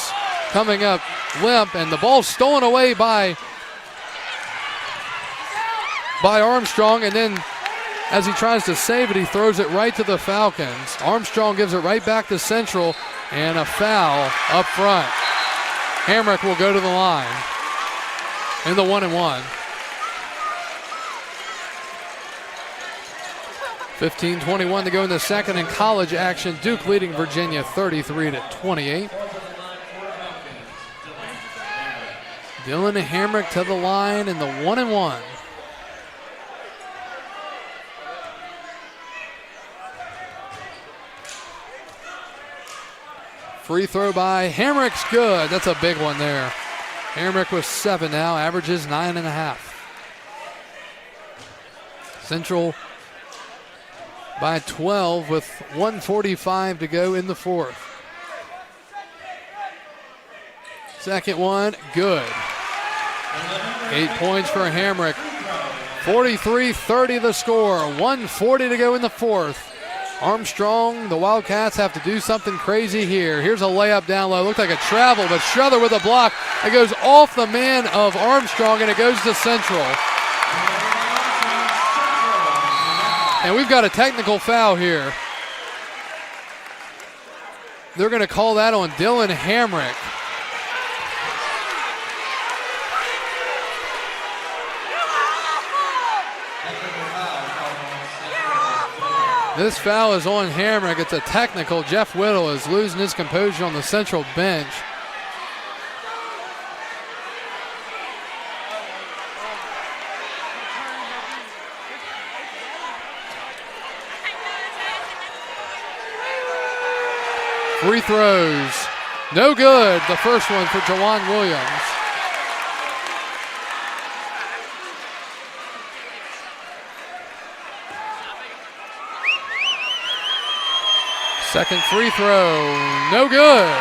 coming up limp. And the ball's stolen away by Armstrong. And then as he tries to save it, he throws it right to the Falcons. Armstrong gives it right back to Central, and a foul up front. Hamrick will go to the line in the 1-and-1. 15:21 to go in the second in college action. Duke leading Virginia 33-28. Dylan Hamrick to the line in the 1-and-1. Free throw by Hamrick's good. That's a big one there. Hamrick with 7 now, averages 9.5. Central by 12 with 1:45 to go in the fourth. Second one, good. 8 points for Hamrick. 43-30 the score. 1:40 to go in the fourth. Armstrong, the Wildcats have to do something crazy here. Here's a layup down low. Looked like a travel, but Strother with a block. It goes off the man of Armstrong, and it goes to Central. And we've got a technical foul here. They're going to call that on Dylan Hamrick. This foul is on Hamrick. It's a technical. Jeff Whittle is losing his composure on the Central bench. Free throws. No good. The first one for Jawan Williams. Second free throw, no good.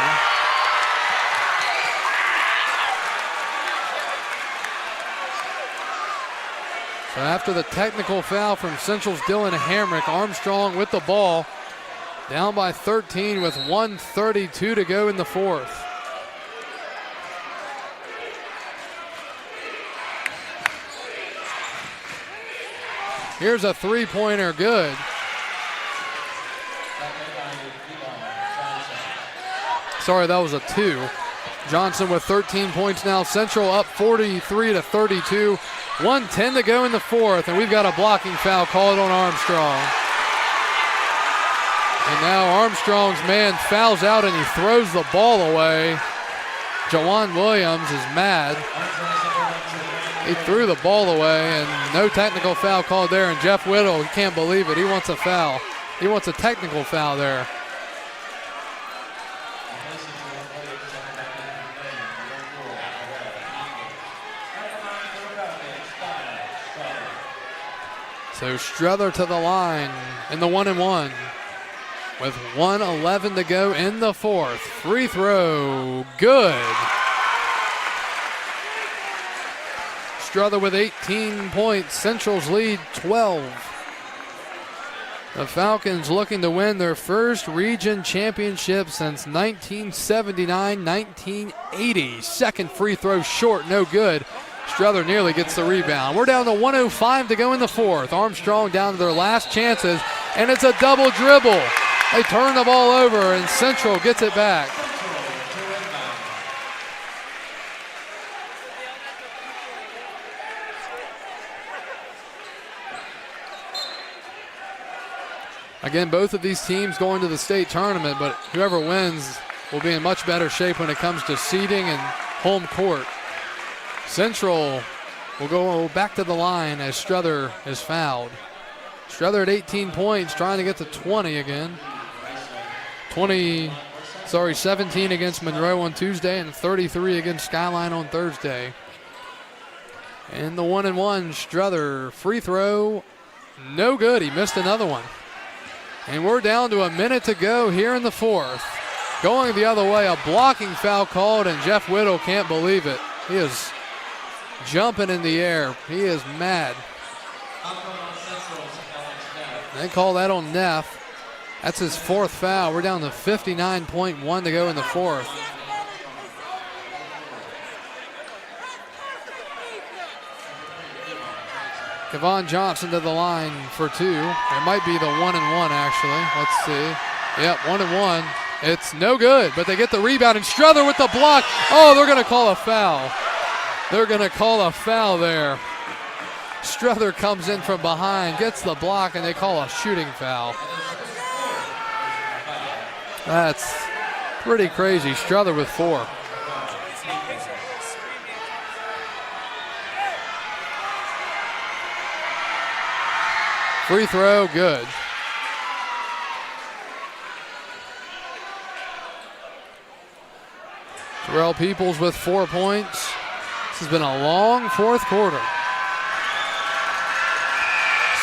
So after the technical foul from Central's Dylan Hamrick, Armstrong with the ball, down by 13 with 1:32 to go in the fourth. Here's a three-pointer, good. Sorry, that was a 2. Johnson with 13 points now. Central up 43-32. 1:10 to go in the fourth, and we've got a blocking foul called on Armstrong. And now Armstrong's man fouls out and he throws the ball away. Jawan Williams is mad. He threw the ball away, and no technical foul called there. And Jeff Whittle, he can't believe it. He wants a foul. He wants a technical foul there. So Strother to the line in the 1-and-1 with 1:11 to go in the fourth. Free throw, good. Strother with 18 points. Central's lead 12. The Falcons looking to win their first region championship since 1979-1980. Second free throw short, no good. Strother nearly gets the rebound. We're down to 1:05 to go in the fourth. Armstrong down to their last chances, and it's a double dribble. They turn the ball over, and Central gets it back. Again, both of these teams going to the state tournament, but whoever wins will be in much better shape when it comes to seeding and home court. Central will go back to the line as Strother is fouled. Strother at 18 points, trying to get to 20 again. 17 against Monroe on Tuesday and 33 against Skyline on Thursday. And the 1-1, Struther free throw, no good. He missed another one. And we're down to a minute to go here in the fourth. Going the other way, a blocking foul called, and Jeff Whittle can't believe it. He is jumping in the air. He is mad. They call that on Neff. That's his fourth foul. We're down to 59.1 to go in the fourth. Kevon Johnson to the line for two. It might be the 1-1 actually. Let's see. Yep, 1-1. It's no good, but they get the rebound, and Struther with the block. Oh, they're going to call a foul. They're going to call a foul there. Struther comes in from behind, gets the block, and they call a shooting foul. That's pretty crazy. Struther with 4. Free throw, good. Terrell Peoples with 4 points. This has been a long fourth quarter.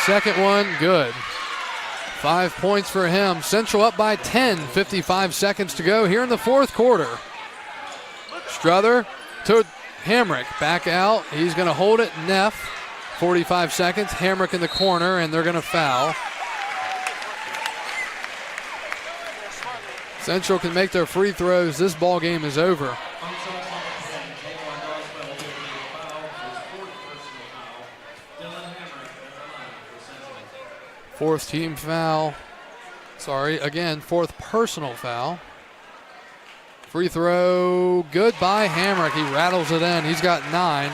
Second one, good. 5 points for him. Central up by 10, 55 seconds to go here in the fourth quarter. Struther to Hamrick, back out. He's going to hold it, Neff. 45 seconds, Hamrick in the corner, and they're going to foul. Central can make their free throws. This ball game is over. Fourth team foul. Sorry, again, fourth personal foul. Free throw, good by Hamrick. He rattles it in. He's got 9,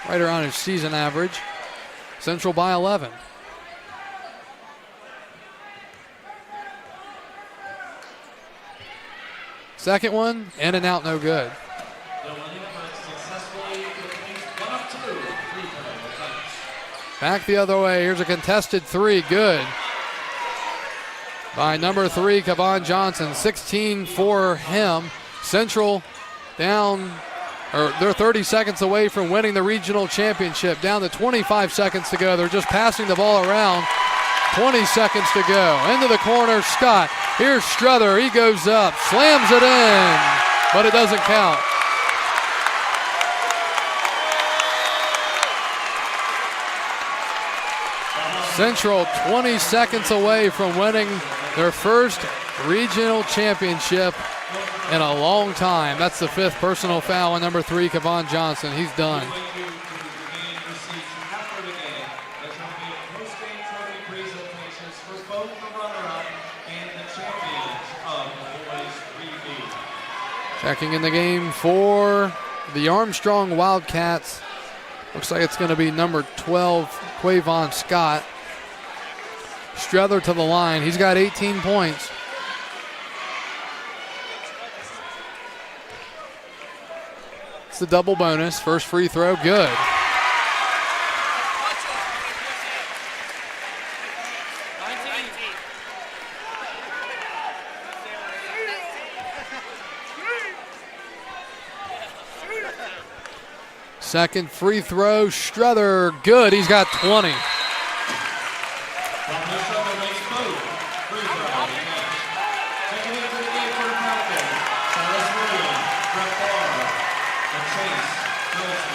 right around his season average. Central by 11. Second one, in and out, no good. Back the other way. Here's a contested 3, good. By number 3, Kevon Johnson, 16 for him. Central down, or they're 30 seconds away from winning the regional championship. Down to 25 seconds to go. They're just passing the ball around. 20 seconds to go. Into the corner, Scott. Here's Struther. He goes up, slams it in, but it doesn't count. Central 20 seconds away from winning their first regional championship in a long time. That's the 5th personal foul on number 3, Kevon Johnson. He's done. Checking in the game for the Armstrong Wildcats. Looks like it's going to be number 12, Quavon Scott. Struther to the line. He's got 18 points. It's the double bonus. First free throw, good. Second free throw, Struther, good. He's got 20.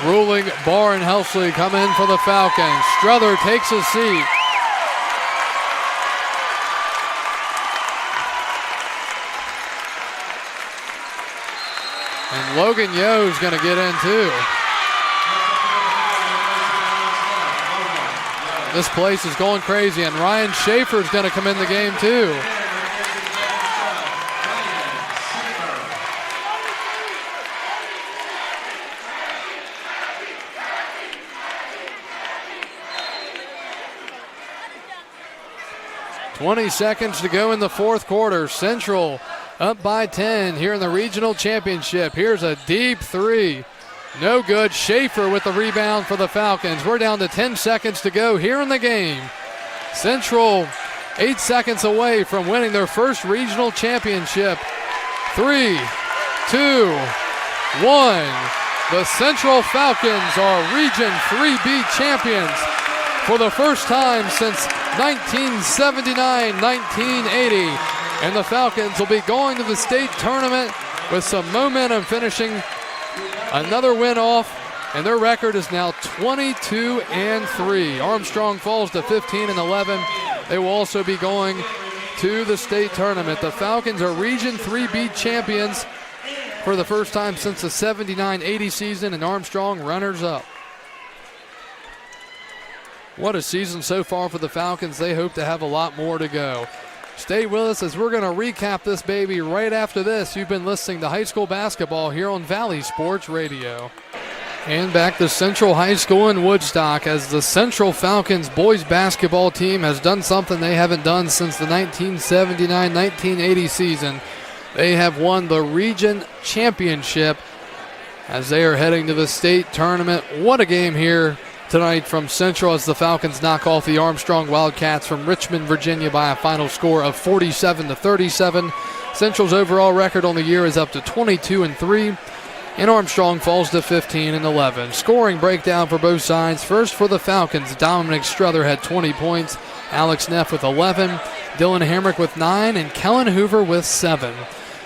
Ruling, Barr, and Helsley come in for the Falcons. Struther takes his seat. And Logan Yo's going to get in too. This place is going crazy, and Ryan Schaefer's going to come in the game too. .20 seconds to go in the fourth quarter. Central up by 10 here in the regional championship. Here's a deep 3. No good. Schaefer with the rebound for the Falcons. We're down to 10 seconds to go here in the game. Central 8 seconds away from winning their first regional championship. 3, 2, 1. The Central Falcons are Region 3B champions for the first time since 1979-1980. And the Falcons will be going to the state tournament with some momentum, finishing another win off, and their record is now 22-3. Armstrong falls to 15-11. They will also be going to the state tournament. The Falcons are Region 3B champions for the first time since the 79-80 season, and Armstrong runners-up. What a season so far for the Falcons. They hope to have a lot more to go. Stay with us as we're going to recap this baby right after this. You've been listening to high school basketball here on Valley Sports Radio. And back to Central High School in Woodstock as the Central Falcons boys basketball team has done something they haven't done since the 1979-1980 season. They have won the region championship as they are heading to the state tournament. What a game here tonight from Central as the Falcons knock off the Armstrong Wildcats from Richmond, Virginia by a final score of 47-37. Central's overall record on the year is up to 22-3, and Armstrong falls to 15-11. Scoring breakdown for both sides. First for the Falcons, Dominic Struther had 20 points, Alex Neff with 11, Dylan Hamrick with 9, and Kellen Hoover with 7.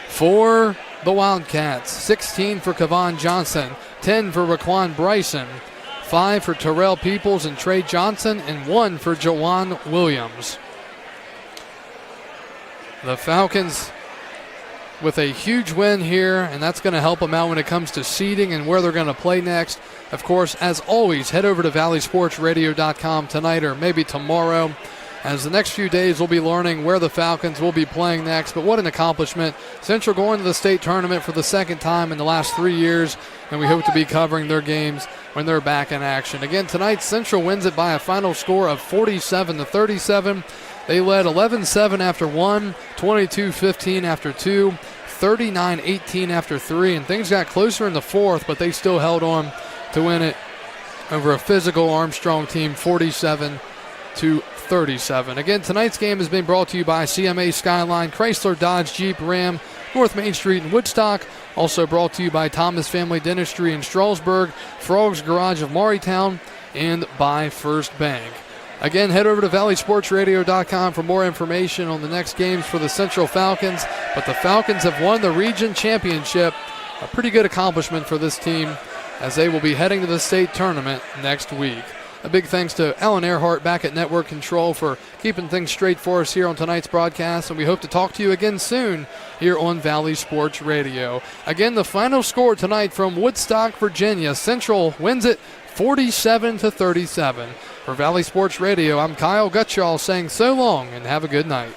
For the Wildcats, 16 for Kevon Johnson, 10 for Raquan Bryson, 5 for Terrell Peoples and Trey Johnson, and 1 for Jawan Williams. The Falcons with a huge win here, and that's going to help them out when it comes to seeding and where they're going to play next. Of course, as always, head over to valleysportsradio.com tonight or maybe tomorrow, as the next few days we'll be learning where the Falcons will be playing next. But what an accomplishment. Central going to the state tournament for the second time in the last 3 years, and we hope to be covering their games when they're back in action. Again, tonight, Central wins it by a final score of 47-37. They led 11-7 after 1, 22-15 after 2, 39-18 after 3, and things got closer in the fourth, but they still held on to win it over a physical Armstrong team, 47-37. Again, tonight's game has been brought to you by CMA Skyline, Chrysler Dodge Jeep Ram, North Main Street in Woodstock. Also brought to you by Thomas Family Dentistry in Strasburg, Frogs Garage of Maurytown, and by First Bank. Again, head over to valleysportsradio.com for more information on the next games for the Central Falcons. But the Falcons have won the region championship, a pretty good accomplishment for this team as they will be heading to the state tournament next week. A big thanks to Alan Earhart back at Network Control for keeping things straight for us here on tonight's broadcast, and we hope to talk to you again soon here on Valley Sports Radio. Again, the final score tonight from Woodstock, Virginia. Central wins it 47-37. For Valley Sports Radio, I'm Kyle Gutschall saying so long and have a good night.